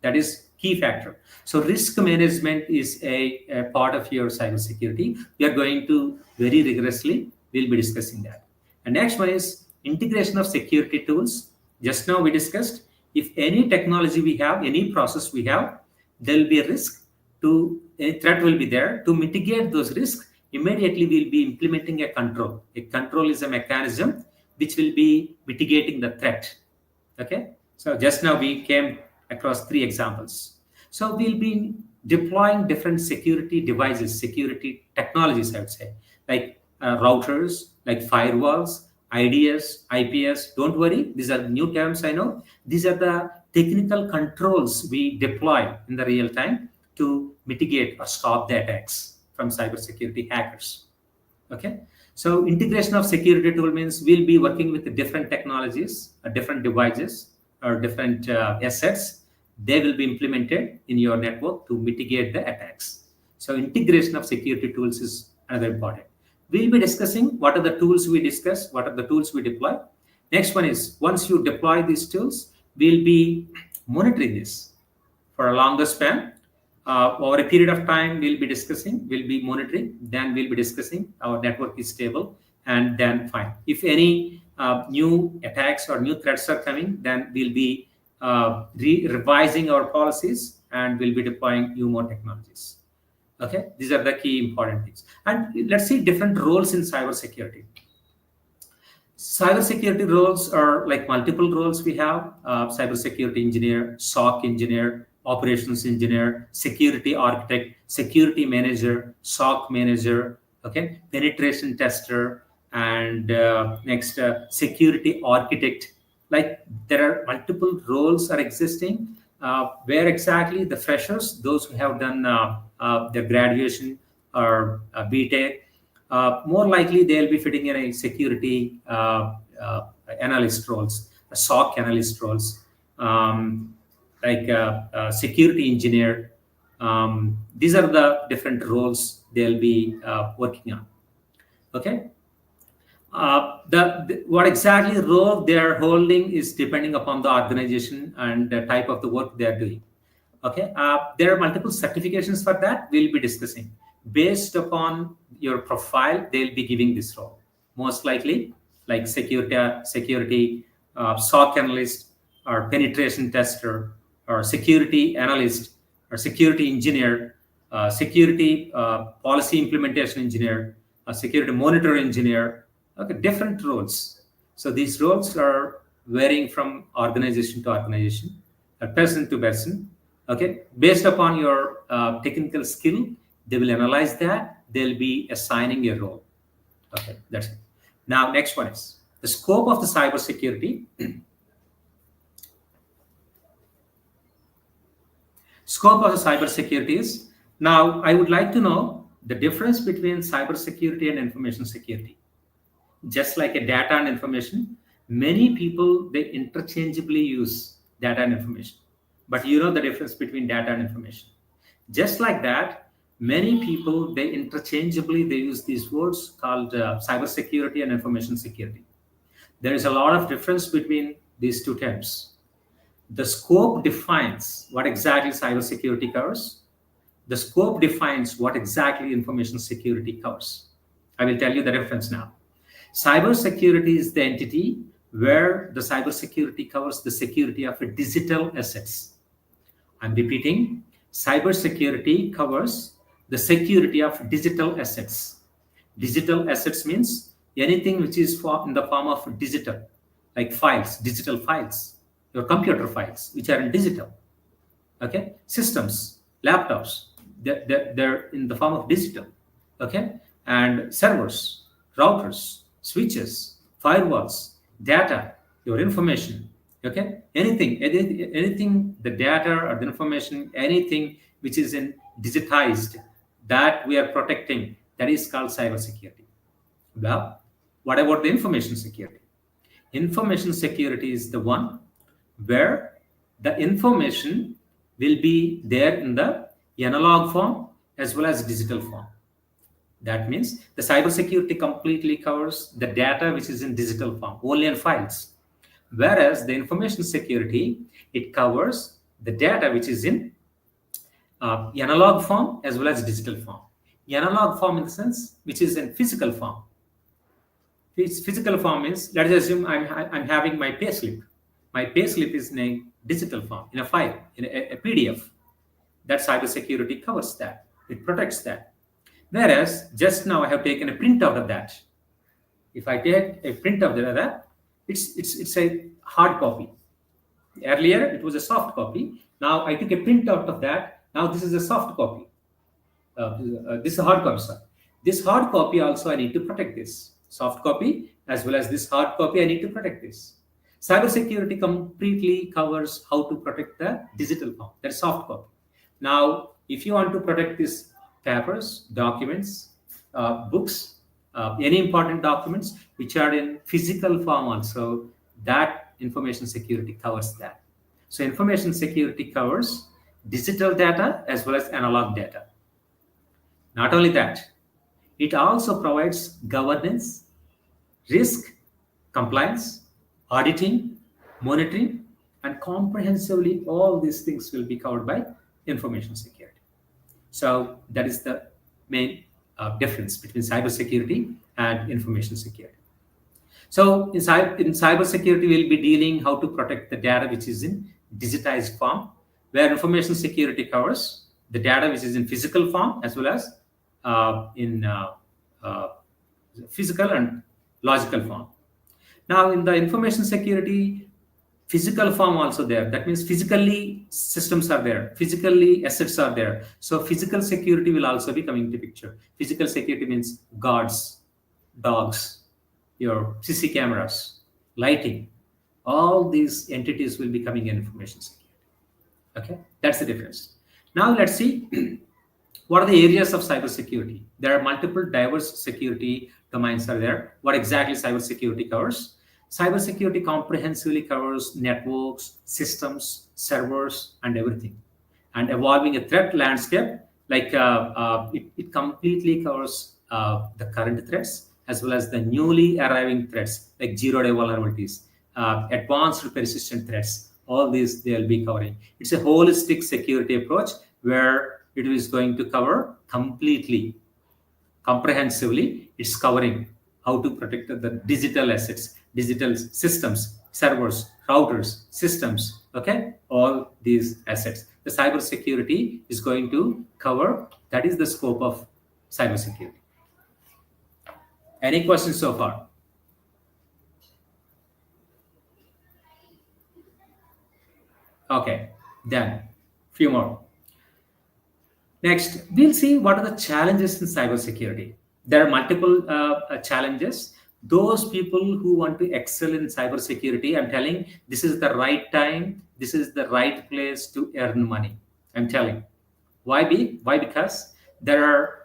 That is key factor. So risk management is a part of your cybersecurity. We are going to very rigorously, we'll be discussing that. And next one is integration of security tools. Just now we discussed, if any technology we have, any process we have, there will be a risk to, a threat will be there. To mitigate those risks, immediately we'll be implementing a control. A control is a mechanism which will be mitigating the threat. Okay. So just now we came across 3 examples. So we'll be deploying different security devices, security technologies, I would say, like routers, like firewalls, IDS, IPS. Don't worry, these are new terms, I know. These are the technical controls we deploy in the real time to mitigate or stop the attacks from cybersecurity hackers. Okay. So integration of security tool means we'll be working with the different technologies, different devices, or different assets. They will be implemented in your network to mitigate the attacks. So integration of security tools is another important. We'll be discussing what are the tools we discuss, what are the tools we deploy. Next one is once you deploy these tools, we'll be monitoring this for a longer span. Over a period of time, we'll be monitoring, then we'll be discussing our network is stable, and then fine. If any new attacks or new threats are coming, then we'll be revising our policies and we'll be deploying new more technologies. Okay, these are the key important things. And let's see different roles in cybersecurity. Cybersecurity roles are like multiple roles we have: cybersecurity engineer, SOC engineer, operations engineer, security architect, security manager, SOC manager, okay, penetration tester, and next security architect. Like there are multiple roles are existing. Where exactly the freshers, those who have done their graduation or BTech, more likely they'll be fitting in a security analyst roles, a SOC analyst roles, like security engineer. These are the different roles they'll be working on. Okay. What exactly role they are holding is depending upon the organization and the type of the work they are doing. Okay, there are multiple certifications for that we'll be discussing. Based upon your profile, they'll be giving this role. Most likely, like security SOC analyst, or penetration tester, or security analyst, or security engineer, security policy implementation engineer, security monitor engineer. Okay, different roles. So these roles are varying from organization to organization, person to person. Okay, based upon your technical skill, they will analyze that. They'll be assigning a role. Okay, that's it. Now, next one is the scope of the cybersecurity. Scope of the cybersecurity is, now I would like to know the difference between cybersecurity and information security. Just like a data and information, many people they interchangeably use data and information. But you know the difference between data and information. Just like that, many people they interchangeably they use these words called cybersecurity and information security. There is a lot of difference between these two terms. The scope defines what exactly cybersecurity covers. The scope defines what exactly information security covers. I will tell you the difference now. Cybersecurity is the entity where the cybersecurity covers the security of digital assets. I'm repeating, cybersecurity covers the security of digital assets. Digital assets means anything which is in the form of digital, like files, digital files, your computer files, which are in digital. Okay, systems, laptops, they're in the form of digital. Okay, and servers, routers, switches, firewalls, data, your information. Okay, anything, the data or the information, anything which is in digitized, that we are protecting, that is called cybersecurity. Well, what about the information security? Information security is the one where the information will be there in the analog form as well as digital form. That means the cybersecurity completely covers the data which is in digital form, only in files. Whereas the information security, it covers the data which is in analog form as well as digital form. Analog form in the sense which is in physical form. Physical form is, let us assume I'm having my payslip. My payslip is in a digital form, in a file, in a PDF. That cybersecurity covers that. It protects that. Whereas just now I have taken a printout of that. If I take a print of that, it's a hard copy. Earlier it was a soft copy. Now I took a printout of that. Now this is a soft copy. This is a hard copy, sir. This hard copy also I need to protect this. Soft copy as well as this hard copy, I need to protect this. Cybersecurity completely covers how to protect the digital form, that soft copy. Now, if you want to protect these papers, documents, books, any important documents which are in physical form also, that information security covers that. So information security covers digital data as well as analog data. Not only that, it also provides governance, risk, compliance, auditing, monitoring, and comprehensively all these things will be covered by information security. So that is the main difference between cybersecurity and information security. So in cybersecurity, we'll be dealing how to protect the data which is in digitized form, where information security covers the data which is in physical form as well as in physical and logical form. Now, in the information security, physical form also there. That means physically systems are there, physically assets are there. So physical security will also be coming into picture. Physical security means guards, dogs, your CC cameras, lighting. All these entities will be coming in information security. Okay, that's the difference. Now let's see what are the areas of cybersecurity. There are multiple diverse security domains are there. What exactly cybersecurity covers? Cybersecurity comprehensively covers networks, systems, servers, and everything. And evolving a threat landscape, like it completely covers the current threats as well as the newly arriving threats, like zero-day vulnerabilities, advanced persistent threats. All these they'll be covering. It's a holistic security approach where it is going to cover completely, comprehensively. It's covering how to protect the digital assets, digital systems, servers, routers, systems, okay, all these assets. The cybersecurity is going to cover, that is the scope of cybersecurity. Any questions so far? Okay, then few more. Next, we'll see what are the challenges in cybersecurity. There are multiple challenges. Those people who want to excel in cybersecurity, I'm telling, this is the right time, this is the right place to earn money. I'm telling. Why be? Why? Because there are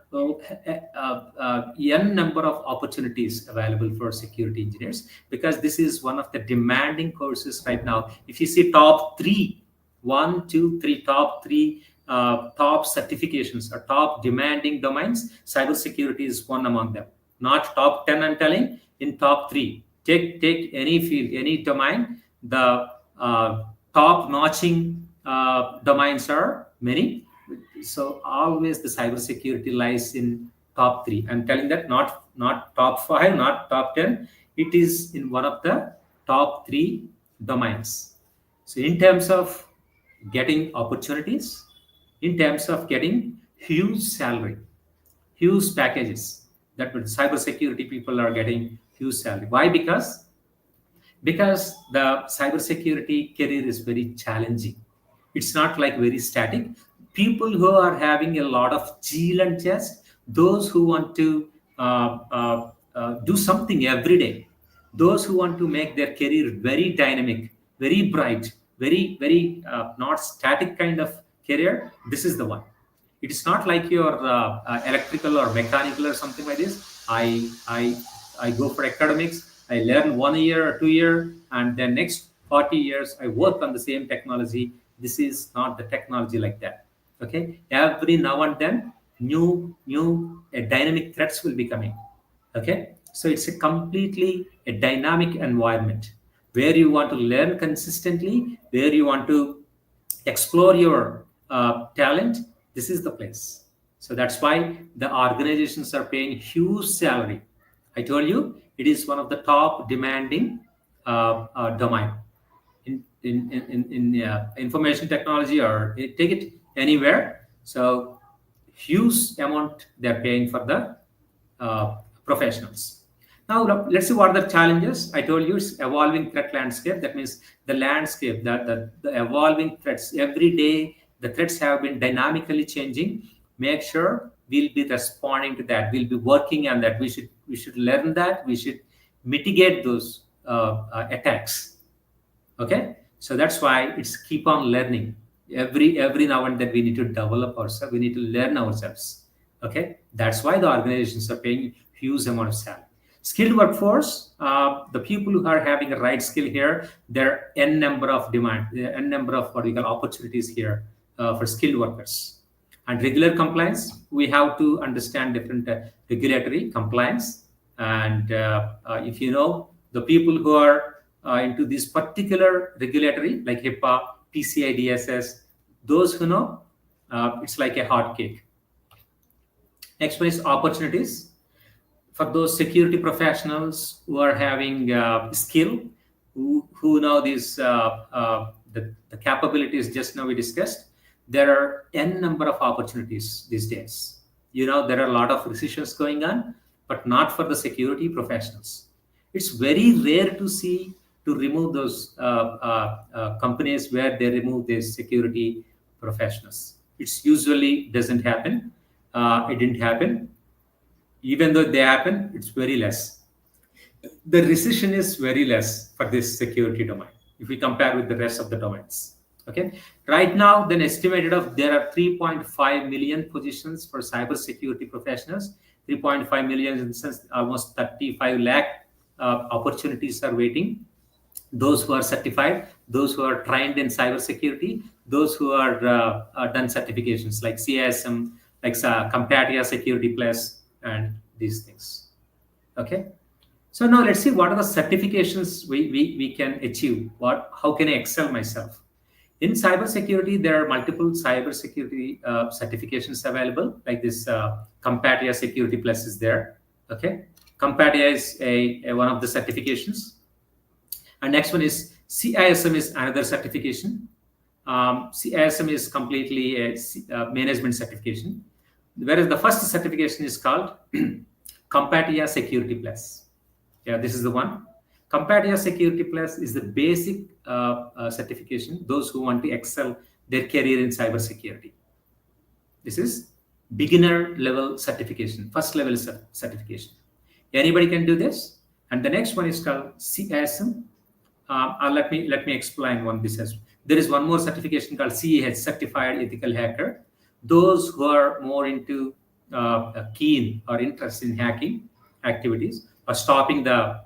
n number of opportunities available for security engineers. Because this is one of the demanding courses right now. If you see top three, one, two, three, top three, top certifications or top demanding domains, cybersecurity is one among them. Not top 10, I'm telling, in top three. Take any field, any domain. The top notching domains are many, so always the cybersecurity lies in top three. I'm telling that, not top five, not top 10. It is in one of the top three domains. So in terms of getting opportunities, in terms of getting huge salary, huge packages, that means cybersecurity people are getting huge salary. Why? Because the cybersecurity career is very challenging. It's not like very static. People who are having a lot of zeal and chest, those who want to do something every day, those who want to make their career very dynamic, very bright, very not static kind of career, this is the one. It is not like your electrical or mechanical or something like this. I go for academics. I learn 1 year or 2 year, and then next 40 years I work on the same technology. This is not the technology like that. Okay, every now and then new dynamic threats will be coming. Okay, so it's a completely a dynamic environment where you want to learn consistently, where you want to explore your talent. This is the place. So that's why the organizations are paying huge salary. I told you it is one of the top demanding domain in information technology, or take it anywhere. So huge amount they're paying for the professionals. Now let's see what are the challenges. I told you it's evolving threat landscape. That means the landscape, the evolving threats. Every day the threats have been dynamically changing. Make sure we'll be responding to that. We'll be working on that. We should learn that. We should mitigate those attacks. Okay, so that's why it's keep on learning. Every now and then we need to develop ourselves, we need to learn ourselves. Okay, that's why the organizations are paying huge amount of salary. Skilled workforce, the people who are having a right skill here, there are n number of demand, n number of what we call opportunities here for skilled workers. And regular compliance, we have to understand different regulatory compliance. And if you know the people who are into this particular regulatory like HIPAA, PCI DSS, those who know, it's like a hot cake. Next one is opportunities for those security professionals who are having skill, who know these the capabilities just now we discussed. There are n number of opportunities these days. You know, there are a lot of recessions going on, but not for the security professionals. It's very rare to see to remove those companies where they remove these security professionals. It's usually doesn't happen. It didn't happen. Even though they happen, it's very less. The recession is very less for this security domain if we compare with the rest of the domains. Okay, right now, then estimated of there are 3.5 million positions for cybersecurity professionals. 3.5 million, in the sense almost 35 lakh opportunities are waiting. Those who are certified, those who are trained in cybersecurity, those who are done certifications like CISM, like Compatia Security Plus, and these things. Okay. So now let's see what are the certifications we can achieve. How can I excel myself? In cybersecurity, there are multiple cybersecurity certifications available, like this Compatia Security Plus is there. Okay, Compatia is one of the certifications, and next one is CISM is another certification. CISM is completely a management certification, whereas the first certification is called Compatia Security Plus. Yeah, this is the one. Compatia Security Plus is the basic certification, those who want to excel their career in cybersecurity. This is beginner level certification, first level certification. Anybody can do this. And the next one is called CSM. Let me explain one this as. There is one more certification called CEH, Certified Ethical Hacker. Those who are more into keen or interest in hacking activities or stopping the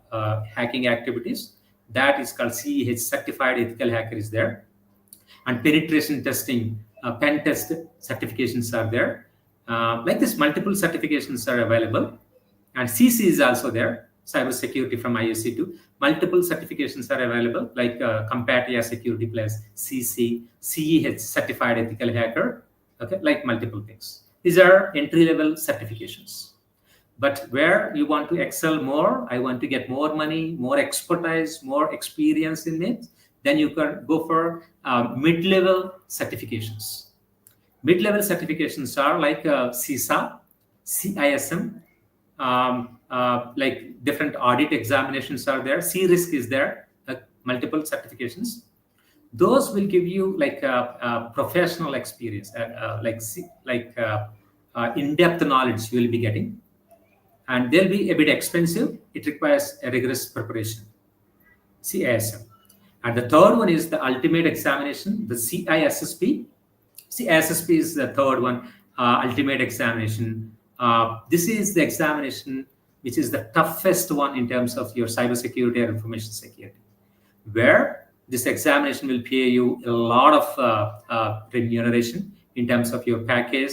hacking activities, that is called CEH, Certified Ethical Hacker is there. And penetration testing, pen test certifications are there. Like this, multiple certifications are available. And CC is also there, cybersecurity from ISC2. Multiple certifications are available, like Compatia Security Plus, CC, CEH, Certified Ethical Hacker, okay, like multiple things. These are entry-level certifications. But where you want to excel more, I want to get more money, more expertise, more experience in it, then you can go for mid-level certifications. Mid-level certifications are like CISA, CISM, like different audit examinations are there. C-risk is there, multiple certifications. Those will give you like a professional experience, in-depth knowledge you will be getting. And they'll be a bit expensive. It requires a rigorous preparation. CISM. And the third one is the ultimate examination, the CISSP. CISSP is the third one, ultimate examination. This is the examination which is the toughest one in terms of your cybersecurity or information security, where this examination will pay you a lot of remuneration in terms of your package,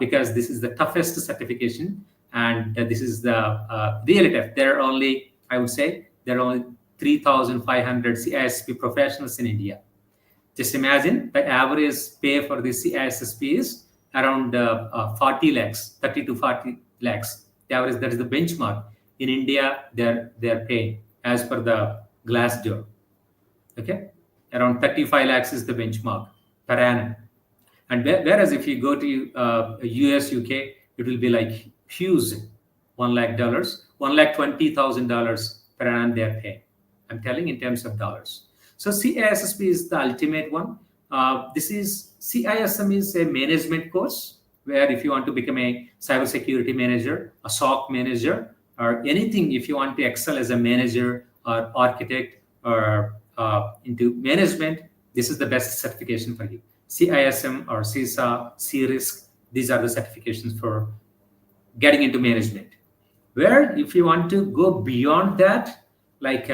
because this is the toughest certification, and this is the really tough. There are only, I would say, there are only 3,500 CISP professionals in India. Just imagine the average pay for the CISSP is around 40 lakhs, 30 to 40 lakhs. The average, that is the benchmark. In India, they're paying as per the Glassdoor. Okay, around 35 lakhs is the benchmark per annum. And whereas if you go to US, UK, it will be like huge, $1 lakh, $1,20,000 per annum they are paying. I'm telling in terms of dollars. So CISSP is the ultimate one. This is CISM is a management course where if you want to become a cybersecurity manager, a SOC manager, or anything, if you want to excel as a manager or architect or into management, this is the best certification for you. CISM or CISA, C-Risk, these are the certifications for getting into management. Where if you want to go beyond that, like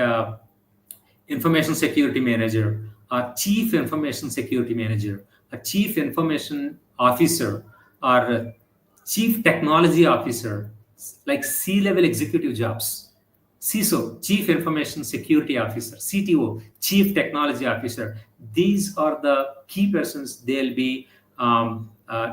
information security manager, a chief information security manager, a chief information officer, or a chief technology officer, like C-level executive jobs. CISO, chief information security officer, CTO, chief technology officer. These are the key persons. They'll be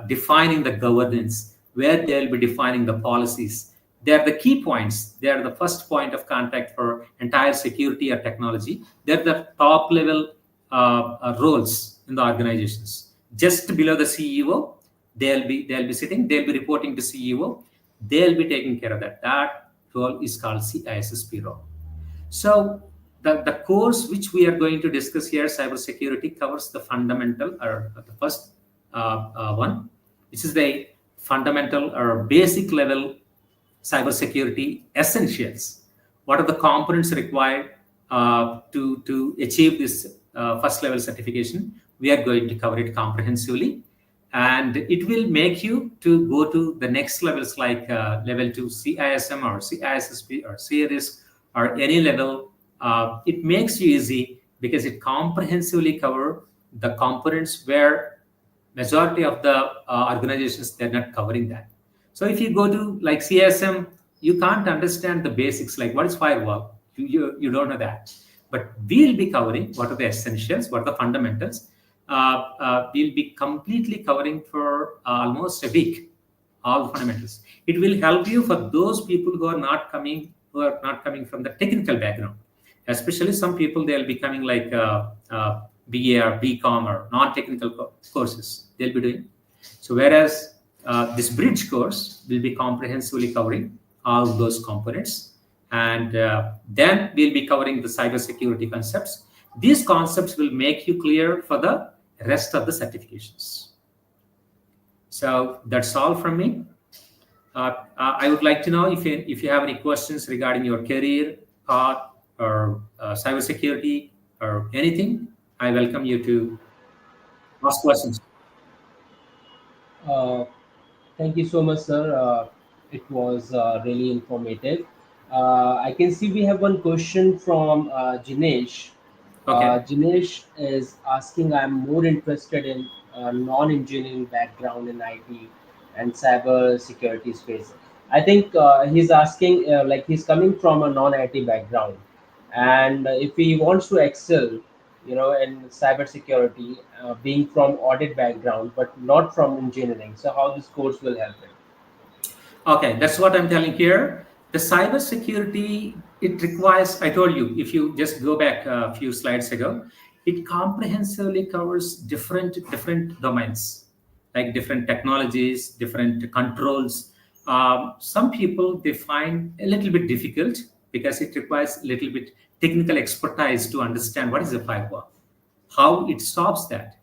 defining the governance, where they'll be defining the policies. They're the key points. They're the first point of contact for entire security or technology. They're the top level roles in the organizations. Just below the CEO, they'll be sitting. They'll be reporting to CEO. They'll be taking care of that. That role is called CISSP role. So the course which we are going to discuss here, cybersecurity, covers the fundamental or the first one, which is the fundamental or basic level cybersecurity essentials. What are the components required to achieve this first level certification? We are going to cover it comprehensively, and it will make you to go to the next levels like level 2 CISM or CISSP or C-Risk or any level. It makes you easy because it comprehensively cover the components where majority of the organizations, they're not covering that. So if you go to like CSM, you can't understand the basics, like what is firewall? You don't know that. But we'll be covering what are the essentials, what are the fundamentals. We'll be completely covering for almost a week, all the fundamentals. It will help you for those people who are not coming from the technical background. Especially some people, they'll be coming like BA or BCom or non-technical courses they'll be doing. So whereas this bridge course will be comprehensively covering all those components, and then we'll be covering the cybersecurity concepts. These concepts will make you clear for the rest of the certifications. So that's all from me. I would like to know if you have any questions regarding your career path or cybersecurity or anything. I welcome you to ask questions. Uh, Thank you so much, sir. It was really informative. I can see we have one question from Jinesh. Okay. Jinesh is asking, I'm more interested in non-engineering background in IT and cyber security space. I think he's asking, like he's coming from a non-IT background, and if he wants to excel, in cybersecurity, being from audit background but not from engineering, so how this course will help him? Okay, that's what I'm telling here. The cybersecurity, it requires, I told you, if you just go back a few slides ago, it comprehensively covers different domains, like different technologies, different controls. Some people, they find a little bit difficult because it requires a little bit technical expertise to understand what is a firewall, how it stops that,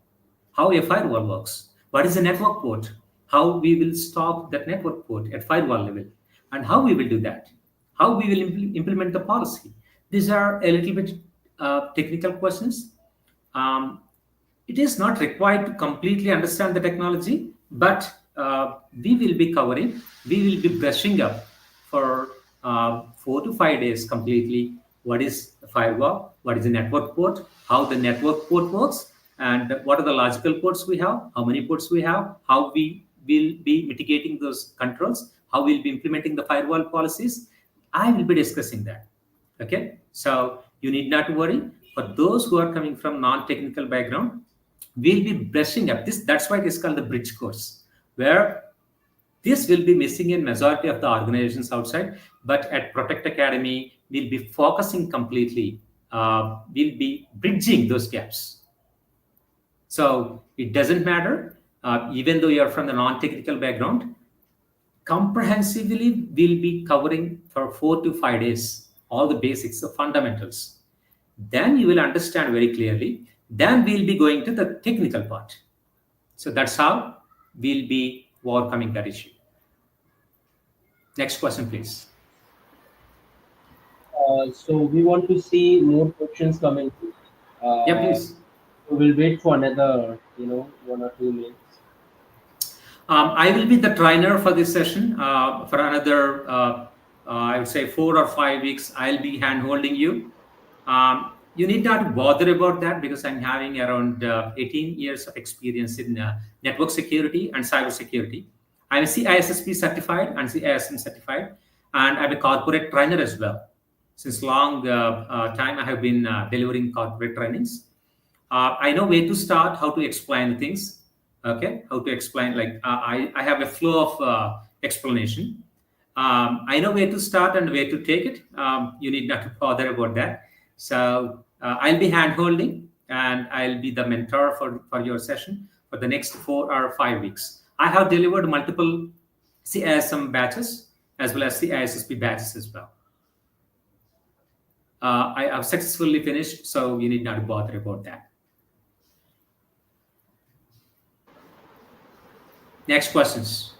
how a firewall works, what is a network port, how we will stop that network port at firewall level, and how we will do that, how we will implement the policy. These are a little bit technical questions. Um, it is not required to completely understand the technology, but we will be covering, we will be brushing up for 4 to 5 days completely. What is a firewall? What is a network port? How the network port works? And what are the logical ports we have? How many ports we have? How we will be mitigating those controls? How we'll be implementing the firewall policies? I will be discussing that. Okay, so you need not to worry. For those who are coming from non-technical background, we'll be brushing up this. That's why it is called the bridge course, where this will be missing in majority of the organizations outside. But at Protect Academy, we'll be focusing completely. We'll be bridging those gaps. So it doesn't matter, even though you're from the non-technical background, comprehensively we'll be covering for 4 to 5 days all the basics, the fundamentals. Then you will understand very clearly. Then we'll be going to the technical part. So that's how we'll be overcoming that issue. Next question, please. So we want to see more questions coming. Yeah, Uh, please. we'll wait for another, 1 or 2 minutes. I will be the trainer for this session for another, I would say, 4 or 5 weeks. I'll be hand holding you. You need not bother about that because I'm having around 18 years of experience in network security and cyber security. I'm CISSP certified and CISM certified, and I'm a corporate trainer as well. Since long time, I have been delivering corporate trainings. I know where to start, how to explain things. Okay, how to explain, like I have a flow of explanation. I know where to start and where to take it. You need not to bother about that. So I'll be hand holding and I'll be the mentor for your session for the next 4 or 5 weeks. I have delivered multiple CISM batches as well as CISSP batches as well. I have successfully finished, so you need not bother about that. Next questions.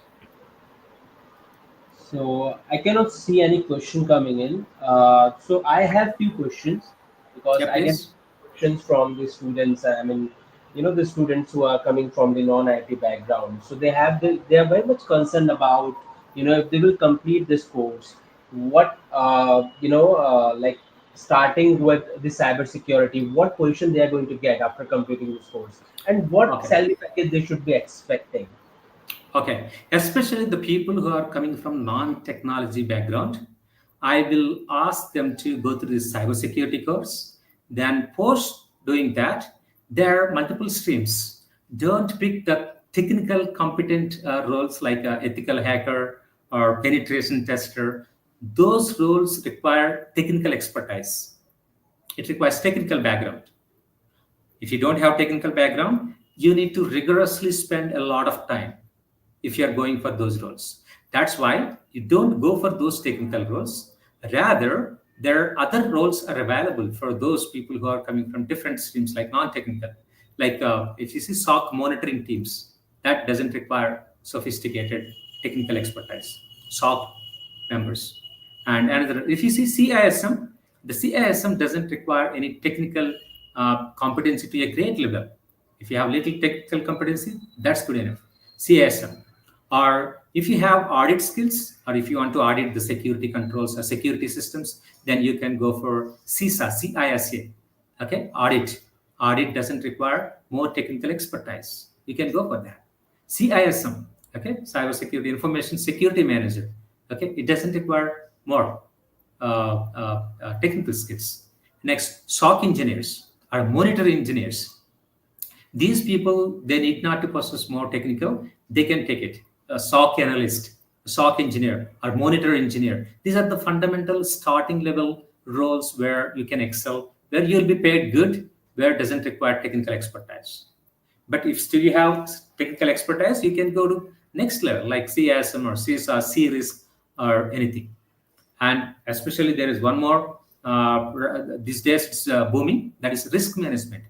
So I cannot see any question coming in. So I have few questions because Yeah, I get please. questions from the students. I mean, the students who are coming from the non-IT background. So they are very much concerned about, if they will complete this course, what like starting with the cybersecurity, what position they are going to get after completing this course, and what Okay. salary package they should be expecting. Okay. Especially the people who are coming from non-technology background, I will ask them to go through this cybersecurity course. Then post doing that, there are multiple streams. Don't pick the technical competent roles like ethical hacker or penetration tester. Those roles require technical expertise. It requires technical background. If you don't have technical background, you need to rigorously spend a lot of time if you are going for those roles. That's why you don't go for those technical roles. Rather, There are other roles are available for those people who are coming from different streams, like non-technical. Like if you see SOC monitoring teams, that doesn't require sophisticated technical expertise. SOC members. And another, if you see CISM, the CISM doesn't require any technical competency to a great level. If you have little technical competency, that's good enough. CISM. Or if you have audit skills, or if you want to audit the security controls or security systems, then you can go for CISA, CISA. Okay, audit. Audit doesn't require more technical expertise. You can go for that. CISM, okay, Cybersecurity Information Security Manager. Okay, it doesn't require more technical skills. Next, SOC engineers or monitor engineers. These people, they need not to possess more technical, they can take it. A SOC analyst, a SOC engineer, or monitor engineer. These are the fundamental starting level roles where you can excel, where you'll be paid good, where it doesn't require technical expertise. But if still you have technical expertise, you can go to next level like CSM or CSR, C risk or anything. And especially there is one more these days it's booming, that is risk management.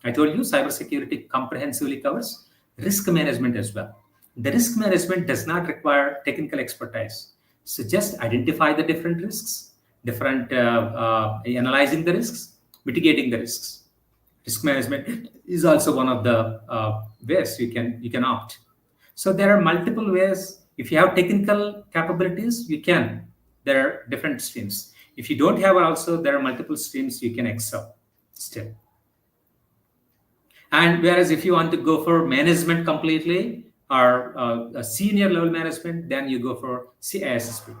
I told you cybersecurity comprehensively covers risk management as well. The risk management does not require technical expertise. So just identify the different risks, different analyzing the risks, mitigating the risks. Risk management is also one of the ways you can opt. So there are multiple ways. If you have technical capabilities, you can. There are different streams. If you don't have also, there are multiple streams you can excel still. And whereas if you want to go for management completely or a senior level management, then you go for CISSP.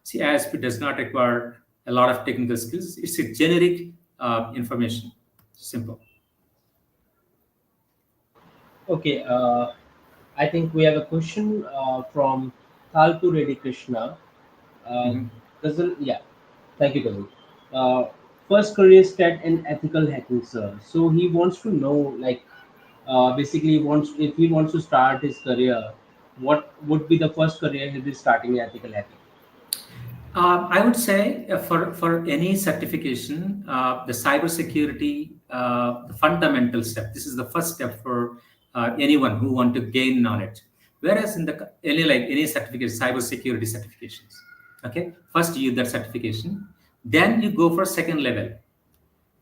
CISP does not require a lot of technical skills. It's a generic information. Simple. Okay, I think we have a question from Thalpu Reddy Krishna. Uh, Mhm. Ghazal, yeah, thank you, Ghazal. Uh, First career start in ethical hacking, sir. So he wants to know, like, basically, wants if he wants to start his career, what would be the first career he'll be starting in ethical hacking? I would say for any certification, the cybersecurity, the fundamental step. This is the first step for anyone who want to gain knowledge. Whereas in the any certificate, cybersecurity certifications, okay, first you get that certification, then you go for second level.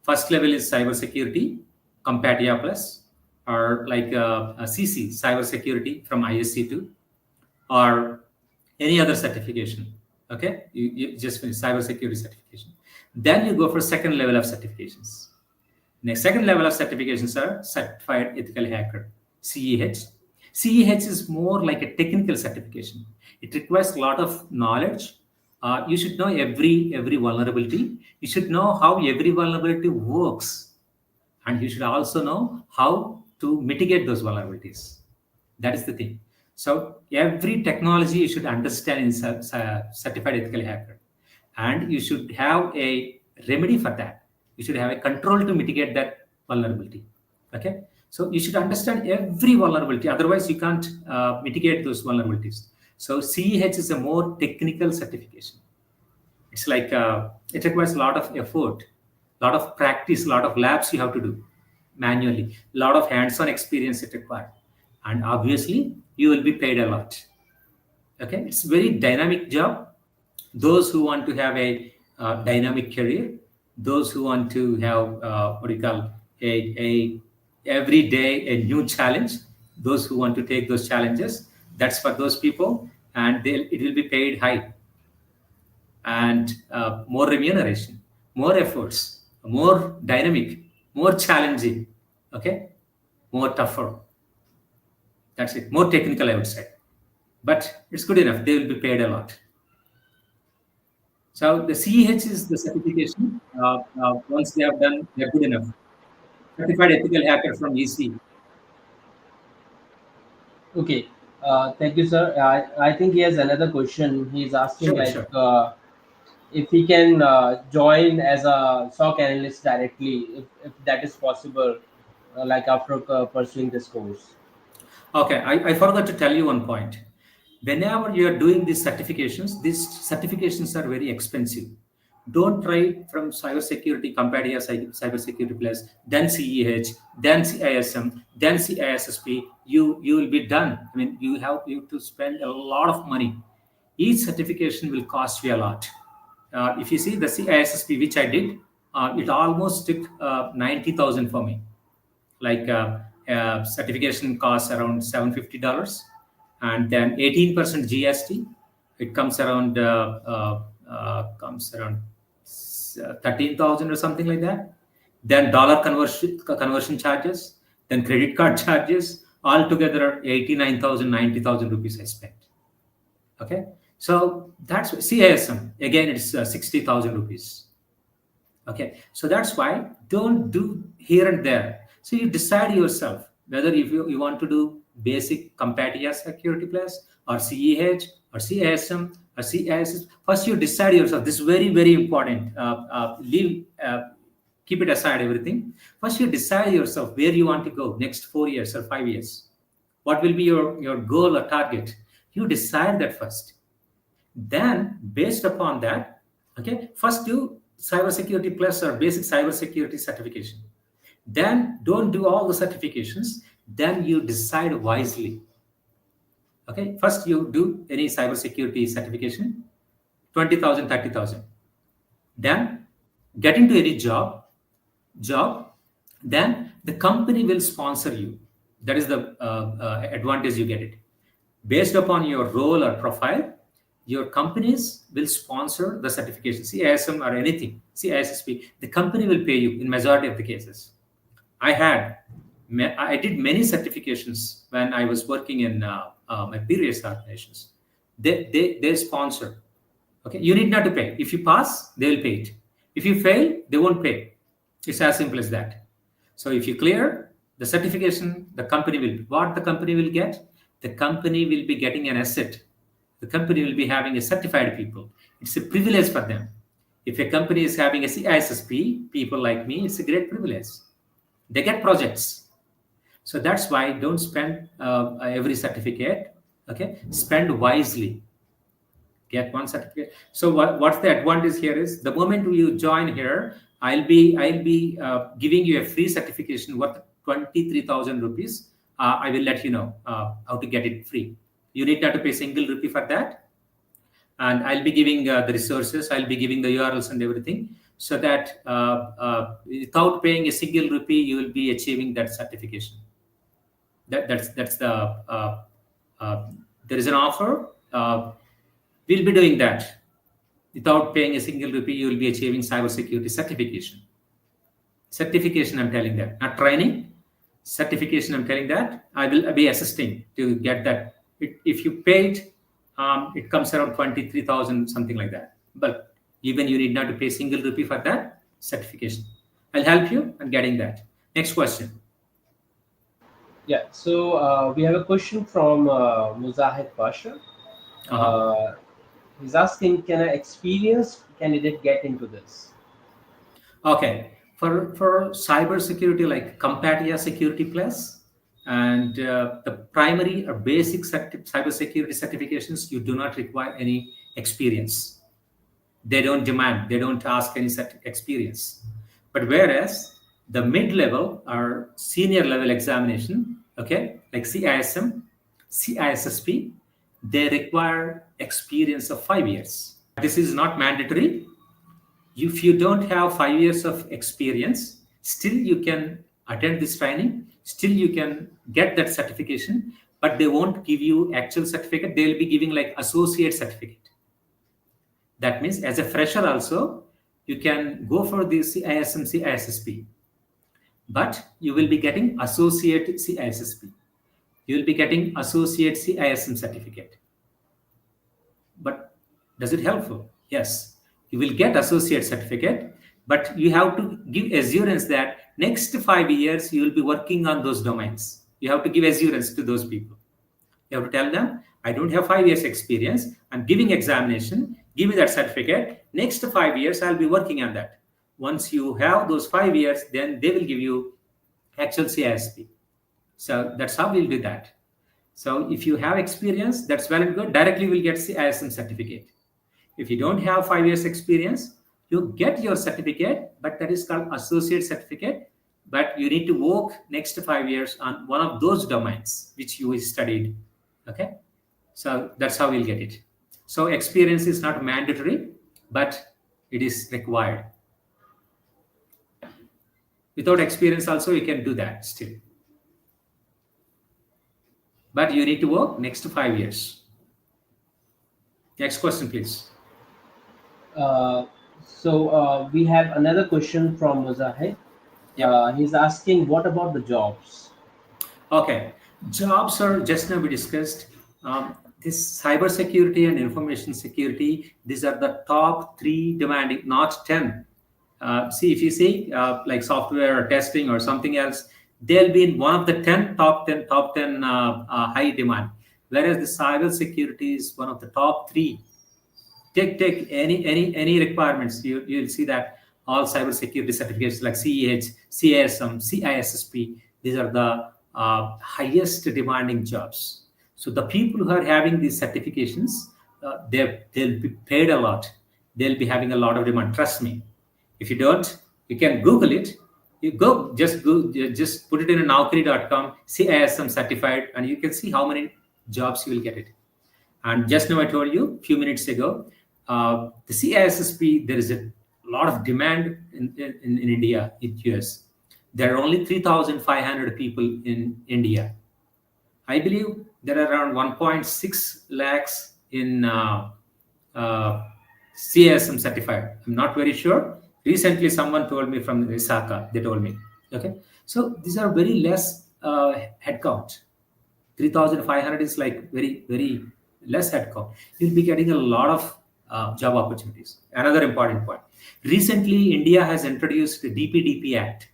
First level is cybersecurity, Compatia Plus, or like a CC, cybersecurity from ISC2, or any other certification. Okay, you just finish cybersecurity certification. Then you go for second level of certifications. Next, second level of certifications are certified ethical hacker, CEH. CEH is more like a technical certification. It requires a lot of knowledge. You should know every vulnerability. You should know how every vulnerability works, and you should also know how to mitigate those vulnerabilities. That is the thing. So every technology you should understand in certified ethical hacker, and you should have a remedy for that. You should have a control to mitigate that vulnerability. Okay, so you should understand every vulnerability. Otherwise, you can't mitigate those vulnerabilities. So CEH is a more technical certification. It's like it requires a lot of effort, a lot of practice, a lot of labs you have to do manually, a lot of hands-on experience it requires, and obviously you will be paid a lot. Okay, it's very dynamic job. Those who want to have a dynamic career, those who want to have what do you call a every day a new challenge, those who want to take those challenges, that's for those people, and it will be paid high, and more remuneration, more efforts, more dynamic, more challenging, okay, more tougher. That's it. More technical, I would say, but it's good enough. They will be paid a lot. So the CEH is the certification. Once they have done, they're good enough. Certified ethical hacker from EC. Okay, thank you, sir. I think he has another question. He's asking Sure, like sure. if he can join as a SOC analyst directly, if that is possible, like after pursuing this course. Okay, I forgot to tell you one point. Whenever you are doing these certifications are very expensive Don't try from cybersecurity, compare your cybersecurity plus, then CEH, then CISM, then CISSP. You will be done. I mean, you to spend a lot of money. Each certification will cost you a lot. If you see the CISSP, which I did, it almost took 90,000 for me. Like certification costs around $750, and then 18% GST. It comes around 13,000 or something like that. Then dollar conversion charges, then credit card charges, altogether 89,000, 90,000 rupees I spent. Okay, so that's CISM. Again, it's 60,000 rupees. Okay, so that's why don't do here and there. So you decide yourself whether if you want to do basic compatible security plus or CEH or CISM or CIS. First, you decide yourself. This is very, very important. Keep it aside everything. First, you decide yourself where you want to go next 4 years or 5 years. What will be your goal or target? You decide that first. Then, based upon that, okay, first do cybersecurity plus or basic cybersecurity certification. Then don't do all the certifications. Then you decide wisely. Okay, first you do any cybersecurity certification, 20,000, 30,000. Then get into any job. Then the company will sponsor you. That is the advantage you get it. Based upon your role or profile, your companies will sponsor the certification, CISM or anything, CISSP. The company will pay you in majority of the cases. I did many certifications when I was working in my previous organizations. They sponsor. Okay, you need not to pay. If you pass, they will pay it. If you fail, they won't pay. It's as simple as that. So if you clear the certification, the company will, what the company will get? The company will be getting an asset. The company will be having a certified people. It's a privilege for them. If a company is having a CISSP, people like me, it's a great privilege. They get projects. So that's why don't spend every certificate. Okay, spend wisely. Get one certificate. So what's the advantage here is the moment you join here, I'll be giving you a free certification worth 23,000 rupees. I will let you know how to get it free. You need not to pay single rupee for that, and I'll be giving the resources. I'll be giving the URLs and everything, so that without paying a single rupee, you will be achieving that certification. That's the there is an offer. We'll be doing that. Without paying a single rupee, you will be achieving cybersecurity certification. Certification, I'm telling that, not training. Certification, I'm telling that. I will be assisting to get that. If you paid, it comes around 23,000, something like that. But even you need not to pay single rupee for that certification. I'll help you in getting that. Next question. Yeah, so we have a question from Muzahid Pasha. Uh-huh. He's asking, can an experienced candidate get into this? Okay, for cybersecurity like Compatia Security Plus and the primary or basic cybersecurity certifications, you do not require any experience. They don't demand, they don't ask any experience. But whereas the mid-level or senior level examination, okay, like CISM, CISSP, they require experience of 5 years. This is not mandatory. If you don't have 5 years of experience, still you can attend this training, still you can get that certification, but they won't give you actual certificate. They'll be giving like associate certificate. That means as a fresher also, you can go for the CISM, CISSP, but you will be getting associate CISSP. You will be getting associate CISM certificate. But does it helpful? Yes, you will get associate certificate, but you have to give assurance that next 5 years you will be working on those domains. You have to give assurance to those people. You have to tell them, I don't have 5 years experience. I'm giving examination. Give me that certificate. Next 5 years, I'll be working on that. Once you have those 5 years, then they will give you actual CISP. So that's how we'll do that. So if you have experience, that's well and good. Directly we'll get CISM certificate. If you don't have 5 years experience, You get your certificate, but that is called associate certificate. But you need to work next 5 years on one of those domains which you studied. Okay, so that's how we'll get it. So experience is not mandatory, but it is required. Without experience, also you can do that still, but you need to work next 5 years. Next question, please. Uh, so we have another question from Muzahid. Yep. He's asking, what about the jobs? Okay, jobs are just now we discussed. This cybersecurity and information security, these are the top three demanding, not 10. See, if you see like software or testing or something else, they'll be in one of the 10 top 10 high demand. Whereas the cybersecurity is one of the top three. Take any requirements. You'll see that all cybersecurity certificates like CEH, CISM, CISSP, these are the highest demanding jobs. So the people who are having these certifications, they'll be paid a lot. They'll be having a lot of demand. Trust me. If you don't, you can Google it. You just put it in a Naukri.com, CISM certified, and you can see how many jobs you will get it. And just now I told you a few minutes ago, the CISSP, there is a lot of demand in India, in US. There are only 3,500 people in India. I believe there are around 1.6 lakhs in CISM certified. I'm not very sure. Recently, someone told me from Osaka, they told me. Okay. So these are very less headcount. 3,500 is like very less headcount. You'll be getting a lot of job opportunities. Another important point. Recently, India has introduced the DPDP Act.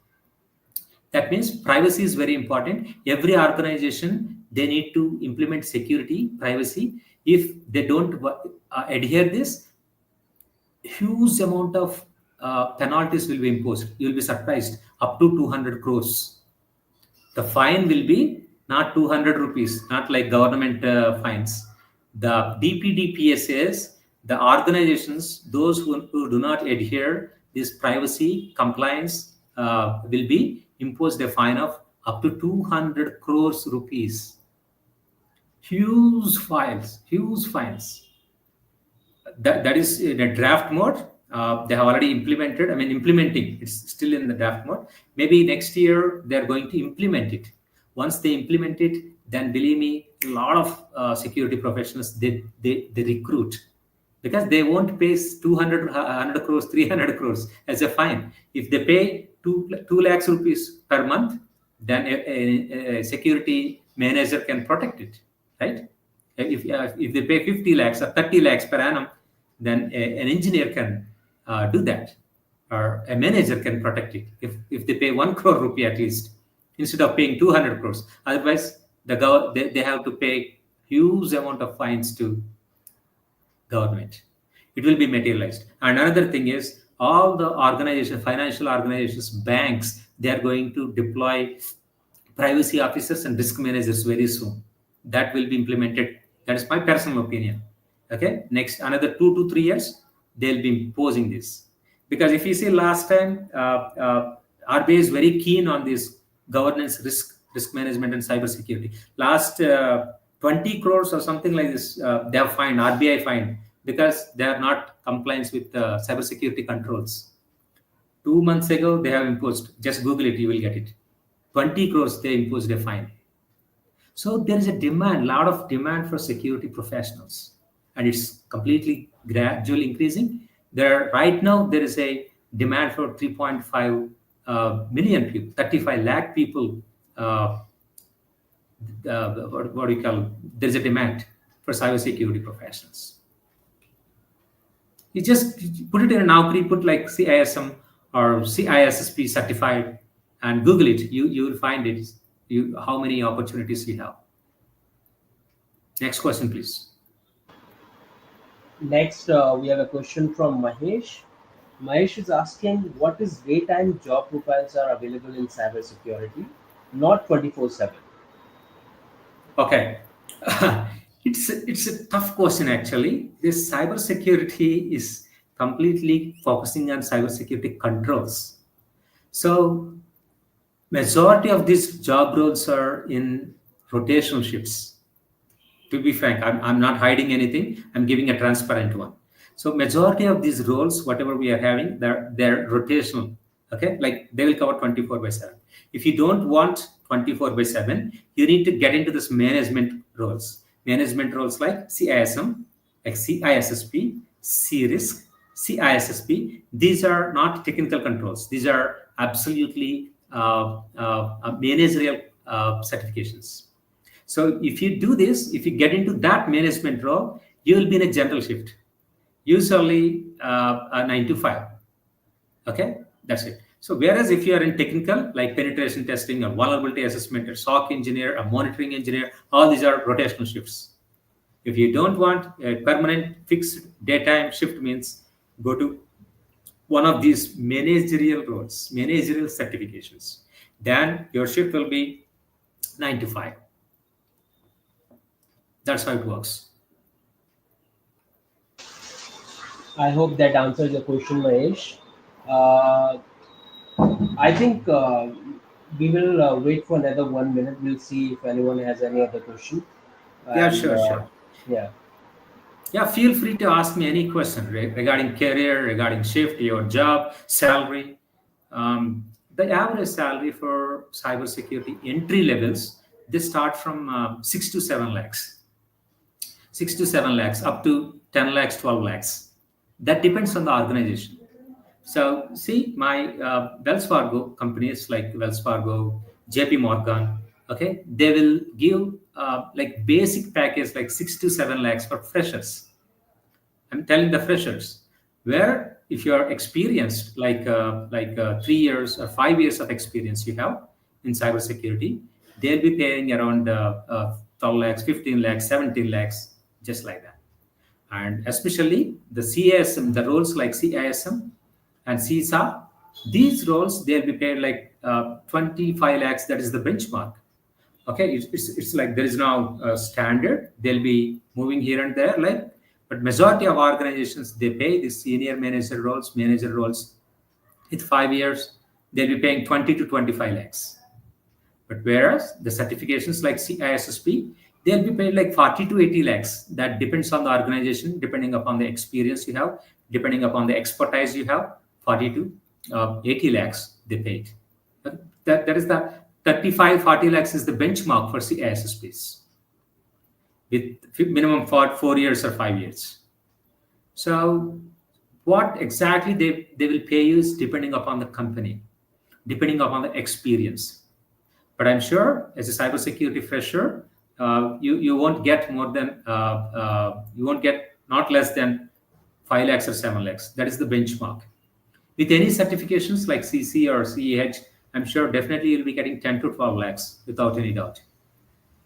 That means privacy is very important. Every organization, they need to implement security, privacy. If they don't adhere this, huge amount of penalties will be imposed. You'll be surprised, up to 200 crores. The fine will be not 200 rupees, not like government fines. The DPDPA says the organizations, those who do not adhere this privacy compliance, will be imposed a fine of up to 200 crores rupees. Huge fines, huge fines. That is in a draft mode. They have already implemented. I mean, implementing. It's still in the draft mode. Maybe next year they're going to implement it. Once they implement it, then believe me, a lot of security professionals they recruit, because they won't pay 200 100 crores, 300 crores as a fine. If they pay 2 lakhs rupees per month, then a security manager can protect it, right? If they pay 50 lakhs or 30 lakhs per annum, then an engineer can do that, or a manager can protect it if they pay 1 crore rupee at least, instead of paying 200 crores. Otherwise, they have to pay huge amount of fines to government. It will be materialized. And another thing is, all the organizations, financial organizations, banks, they are going to deploy privacy officers and risk managers very soon. That will be implemented. That is my personal opinion. Okay, next another 2 to 3 years, they'll be imposing this. Because if you see last time, RBI is very keen on this governance, risk management, and cybersecurity. Last 20 crores or something like this, they have fined, RBI fined, because they are not compliance with cybersecurity controls. 2 months ago, they have imposed. Just Google it, you will get it. 20 crores they imposed a fine. So there is a demand, lot of demand for security professionals, and it's completely gradually increasing. Right now there is a demand for 3.5 million people, 35 lakh people. What do you call? There's a demand for cybersecurity professionals. You just put it in a Naukri, put like CISM or CISSP certified, and Google it. You will find it. How many opportunities you have. Next question, please. Next, we have a question from Mahesh. Mahesh is asking, what is daytime job profiles are available in cybersecurity, not 24/7. Okay, it's a tough question actually. This cybersecurity is completely focusing on cybersecurity controls. So majority of these job roles are in rotational shifts. To be frank, I'm not hiding anything. I'm giving a transparent one. So majority of these roles, whatever we are having, they're rotational. Okay, like they will cover 24 by 7. If you don't want 24 by 7, you need to get into this management roles. Management roles like CISM, like CISSP, C-risk, CISSP. These are not technical controls. These are absolutely managerial certifications. So if you do this, if you get into that management role, you will be in a general shift, usually a 9 to 5. Okay, that's it. So whereas if you are in technical, like penetration testing, or vulnerability assessment, or SOC engineer, a monitoring engineer, all these are rotational shifts. If you don't want a permanent fixed daytime shift, means go to one of these managerial roles, managerial certifications. Then your shift will be 9 to 5. That's how it works. I hope that answers your question, Mahesh. Uh, I think we will wait for another 1 minute. We'll see if anyone has any other question. Yeah, And sure, sure. yeah, Yeah, feel free to ask me any question regarding career, regarding shift, your job, salary. The average salary for cybersecurity entry levels, they start from 6 to 7 lakhs, 6 to 7 lakhs, up to 10 lakhs, 12 lakhs. That depends on the organization. So, see, my Wells Fargo companies like Wells Fargo, JP Morgan, okay, they will give like basic package like 6 to 7 lakhs for freshers. I'm telling the freshers, where if you are experienced, like 3 years or 5 years of experience you have in cybersecurity, they'll be paying around 12 lakhs, 15 lakhs, 17 lakhs, just like that. And especially the CISM, the roles like CISM and CISA, these roles they'll be paid like 25 lakhs. That is the benchmark. Okay, it's like there is now a standard. They'll be moving here and there, like, but majority of organizations they pay the senior manager roles with 5 years, they'll be paying 20 to 25 lakhs. But whereas the certifications like CISSP, they'll be paid like 40 to 80 lakhs. That depends on the organization, depending upon the experience you have, depending upon the expertise you have. 40 to 80 lakhs they paid. That is the 35, 40 lakhs is the benchmark for CISSPs with minimum for 4 years or 5 years. So what exactly they will pay you is depending upon the company, depending upon the experience. But I'm sure as a cybersecurity fresher, you won't get more than you won't get not less than 5 lakhs or 7 lakhs. That is the benchmark. With any certifications like CC or CEH, I'm sure definitely you'll be getting 10 to 12 lakhs without any doubt.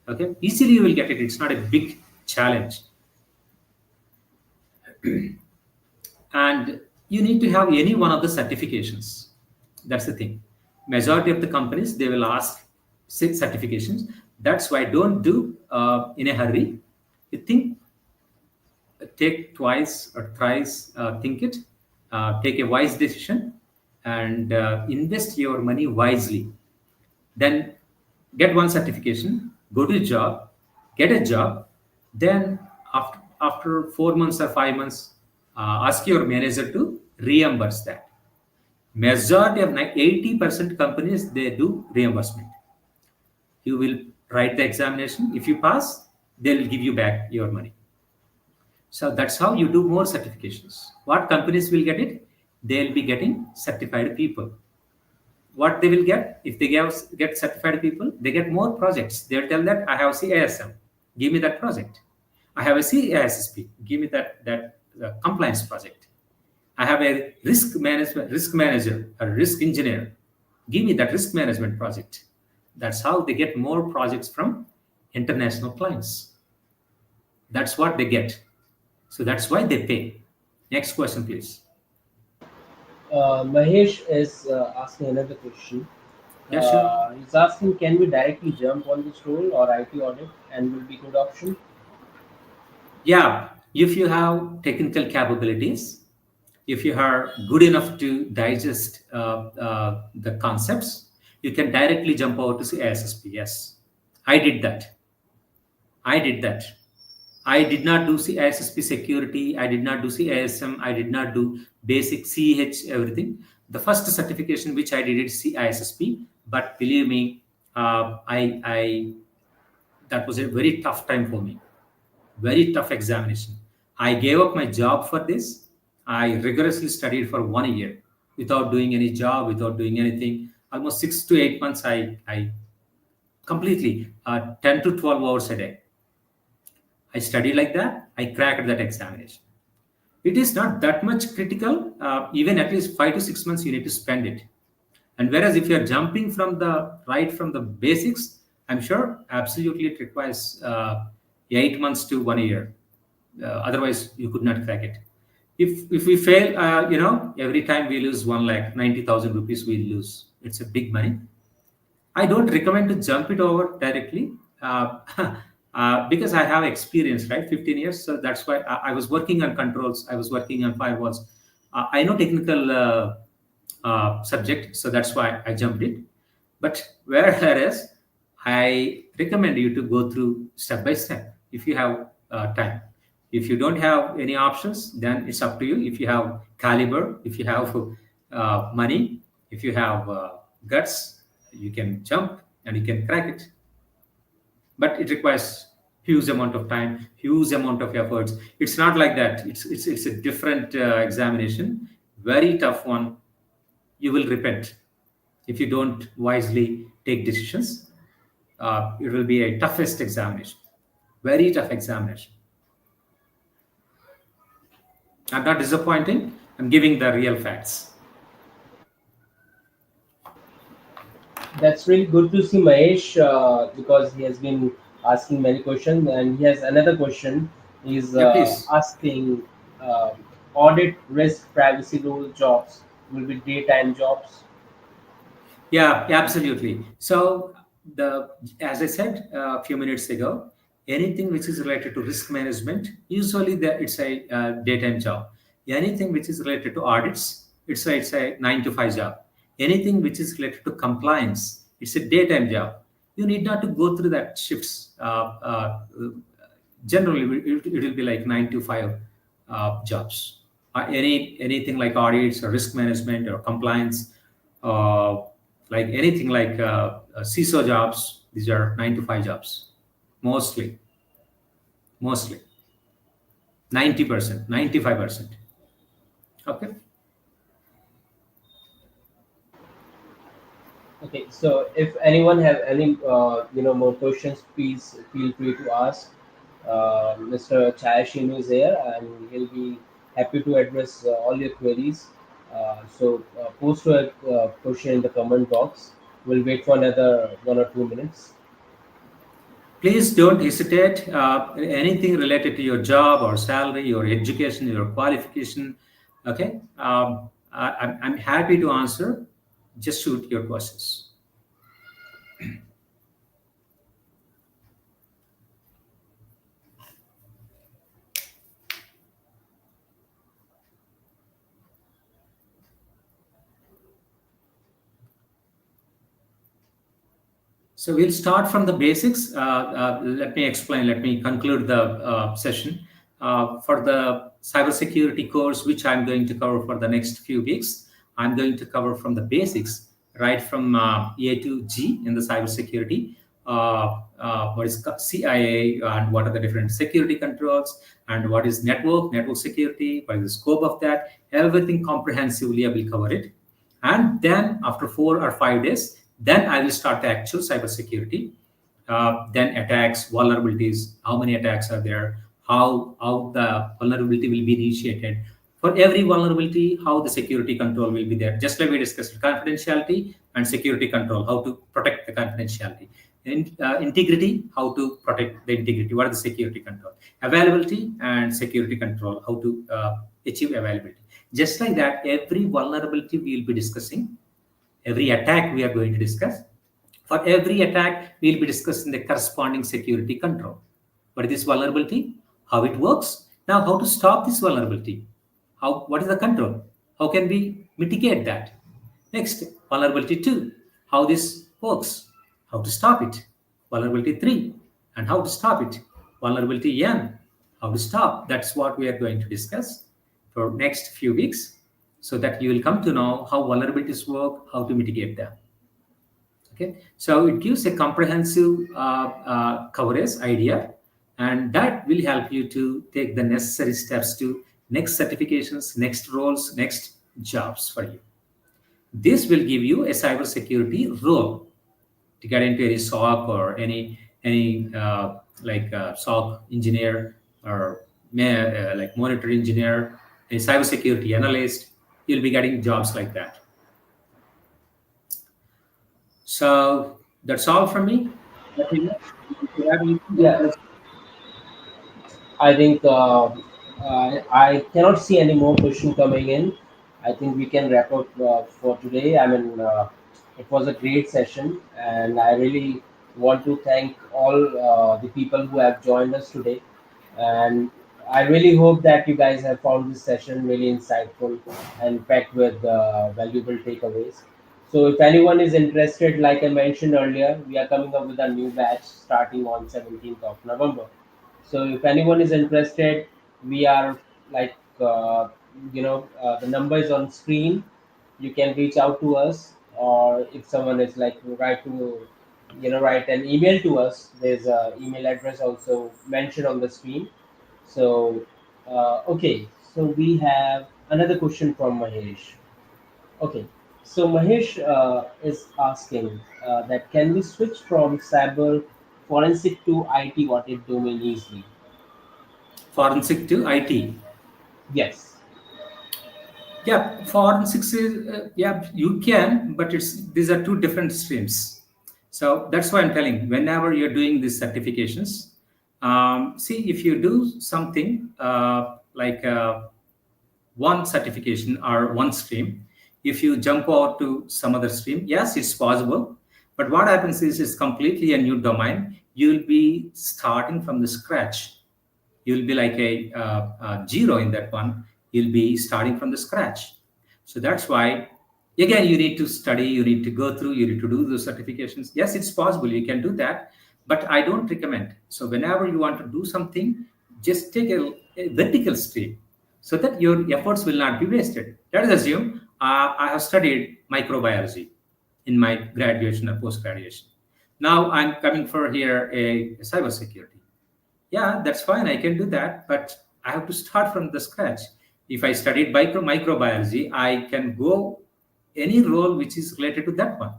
Okay, easily you will get it. It's not a big challenge, and you need to have any one of the certifications. That's the thing. Majority of the companies they will ask 6 certifications. That's why don't do in a hurry. You think, take twice or thrice, think it, take a wise decision, and invest your money wisely. Then get one certification, go to a job, get a job. Then after 4 months or 5 months, ask your manager to reimburse that. Majority of 80% companies they do reimbursement. You will write the examination. If you pass, they will give you back your money. So that's how you do more certifications. What companies will get it? They'll be getting certified people. What they will get if they get certified people, they get more projects. They'll tell that I have CISM, give me that project. I have a CISSP, give me that compliance project. I have a risk manager, a risk engineer, give me that risk management project. That's how they get more projects from international clients. That's what they get. So that's why they pay. Next question, please. Mahesh is asking another question. Yeah, sure. He's asking, can we directly jump on this role or IT audit and will be good option? Yeah, if you have technical capabilities, if you are good enough to digest the concepts, you can directly jump over to CISSP. Yes, I did that. I did that. I did not do CISSP security. I did not do CISM. I did not do basic CH everything. The first certification which I did is CISSP. But believe me, I that was a very tough time for me. Very tough examination. I gave up my job for this. I rigorously studied for 1 year without doing any job, without doing anything. Almost 6 to 8 months, I completely 10 to 12 hours a day. I studied like that. I cracked that examination. It is not that much critical. Even at least 5 to 6 months, you need to spend it. And whereas if you are jumping from the right from the basics, I'm sure absolutely it requires 8 months to 1 year. Otherwise, you could not crack it. If we fail, every time we lose 1,90,000 rupees, we lose. It's a big money. I don't recommend to jump it over directly because I have experience, right? 15 years. So that's why I was working on controls. I was working on firewalls. I know technical subject, so that's why I jumped it. But whereas I recommend you to go through step by step if you have time. If you don't have any options, then it's up to you. If you have caliber, if you have money, if you have guts, you can jump and you can crack it. But it requires huge amount of time, huge amount of efforts. It's not like that. It's a different examination, very tough one. You will repent if you don't wisely take decisions. It will be a toughest examination, very tough examination. I'm not disappointing. I'm giving the real facts. That's really good to see Mahesh because he has been asking many questions, and he has another question. He's Yeah, please. asking uh, audit risk privacy rule jobs will be daytime jobs. Yeah, absolutely. So the as I said a few minutes ago, anything which is related to risk management, usually it's a daytime job. Anything which is related to audits, it's a 9 to 5 job. Anything which is related to compliance, it's a daytime job. You need not to go through that shifts. Generally, it will be like 9 to 5 jobs. Anything like audits or risk management or compliance, uh, like anything like CISO jobs. These are 9 to 5 jobs, mostly, mostly 90%, 95%. Okay. Okay, so if anyone have any more questions, please feel free to ask. Mr. Chayashinu is here, and he'll be happy to address all your queries. Post a question in the comment box. We'll wait for another 1 or 2 minutes. Please don't hesitate. Anything related to your job or salary, your education, your qualification. Okay. I'm happy to answer. Just shoot your questions. So we'll start from the basics. Let me explain. Let me conclude the session. For the cybersecurity course, which I'm going to cover for the next few weeks, I'm going to cover from the basics, right from A to G in the cybersecurity. What is CIA and what are the different security controls and what is network security, what is the scope of that, everything comprehensively I will cover it. And then after 4 or 5 days, then I will start the actual cybersecurity. Then attacks, vulnerabilities, how many attacks are there, how the vulnerability will be initiated. For every vulnerability, how the security control will be there. Just like we discussed, confidentiality and security control, how to protect the confidentiality. Integrity, how to protect the integrity, what is the security control. Availability and security control, how to achieve availability. Just like that, every vulnerability we will be discussing, every attack we are going to discuss. For every attack, we will be discussing the corresponding security control. What is this vulnerability? How it works? Now, how to stop this vulnerability? How, what is the control? How can we mitigate that? Next, vulnerability 2, how this works, how to stop it. Vulnerability 3, and how to stop it. Vulnerability N, how to stop. That's what we are going to discuss for next few weeks, so that you will come to know how vulnerabilities work, how to mitigate them. Okay, so it gives a comprehensive coverage idea, and that will help you to take the necessary steps to next certifications, next roles, next jobs for you. This will give you a cybersecurity role to get into any SOC or any SOC engineer, or like monitor engineer, a cybersecurity analyst. You'll be getting jobs like that. So that's all from me. Let me know if you have anything. Yeah, I think I cannot see any more question coming in. I think we can wrap up for today. I mean, it was a great session, and I really want to thank all the people who have joined us today. And I really hope that you guys have found this session really insightful and packed with valuable takeaways. So, if anyone is interested, like I mentioned earlier, we are coming up with a new batch starting on 17th of November. So if anyone is interested, we are like the number is on screen. You can reach out to us, or if someone is like write an email to us. There's a email address also mentioned on the screen. So okay, so we have another question from Mahesh. Okay, so Mahesh is asking that can we switch from cyber forensic to IT audit domain easily? Forensic to IT. Yes. Yeah, forensics is yeah, you can, but it's these are two different streams. So that's why I'm telling. Whenever you're doing these certifications, see if you do something one certification or one stream. If you jump out to some other stream, yes, it's possible. But what happens is it's completely a new domain. You'll be starting from the scratch. You'll be like a zero in that one. You'll be starting from the scratch. So that's why, again, you need to study, you need to go through, you need to do those certifications. Yes, it's possible, you can do that, but I don't recommend. So whenever you want to do something, just take a vertical stream, so that your efforts will not be wasted. Let us assume I have studied microbiology in my graduation or post graduation. Now I'm coming for here a cybersecurity. Yeah, that's fine, I can do that, but I have to start from the scratch. If I studied microbiology, I can go any role which is related to that one,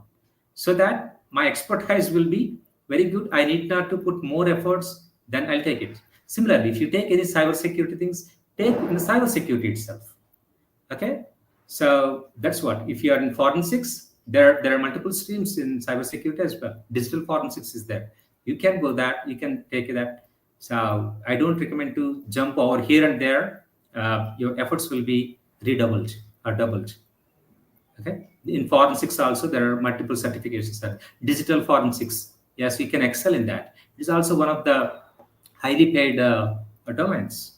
so that my expertise will be very good. I need not to put more efforts, then I'll take it. Similarly, if you take any cybersecurity things, take in the cybersecurity itself. Okay, so that's what. If you are in forensics, there are multiple streams in cybersecurity as well. Digital forensics is there. You can go that. You can take that. So I don't recommend to jump over here and there. Your efforts will be redoubled or doubled. Okay. In forensics also there are multiple certifications. Digital forensics. Yes, you can excel in that. It's also one of the highly paid domains.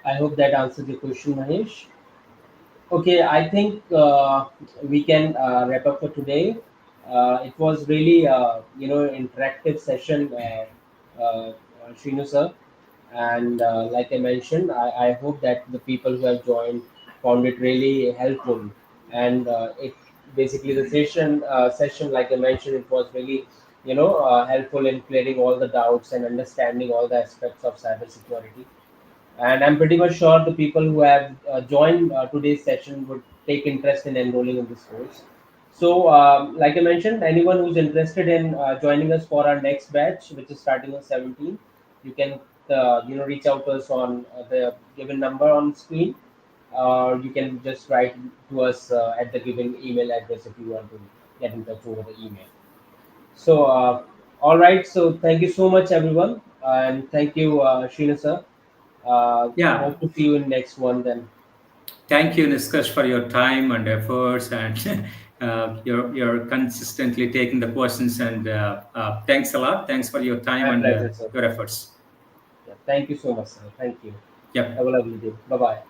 I hope that answers your question, Mahesh. Okay, I think we can wrap up for today. It was really interactive session, Shrinu sir, and like I mentioned, I hope that the people who have joined found it really helpful, and it basically the session like I mentioned, it was really helpful in clearing all the doubts and understanding all the aspects of cybersecurity. And I'm pretty much sure the people who have joined today's session would take interest in enrolling in this course. So, like I mentioned, anyone who's interested in joining us for our next batch, which is starting on 17th, you can reach out to us on the given number on screen, or you can just write to us at the given email address if you want to get in touch over the email. So, all right. So, thank you so much, everyone, and thank you, Sheena sir. Yeah. Hope to see you in next one then. Thank you, Niskash, for your time and efforts, and you're consistently taking the questions. And thanks a lot. Thanks for your time My and pleasure, sir. your efforts. Thank you so much, sir. Thank you. Yep. Have a lovely day. Bye bye.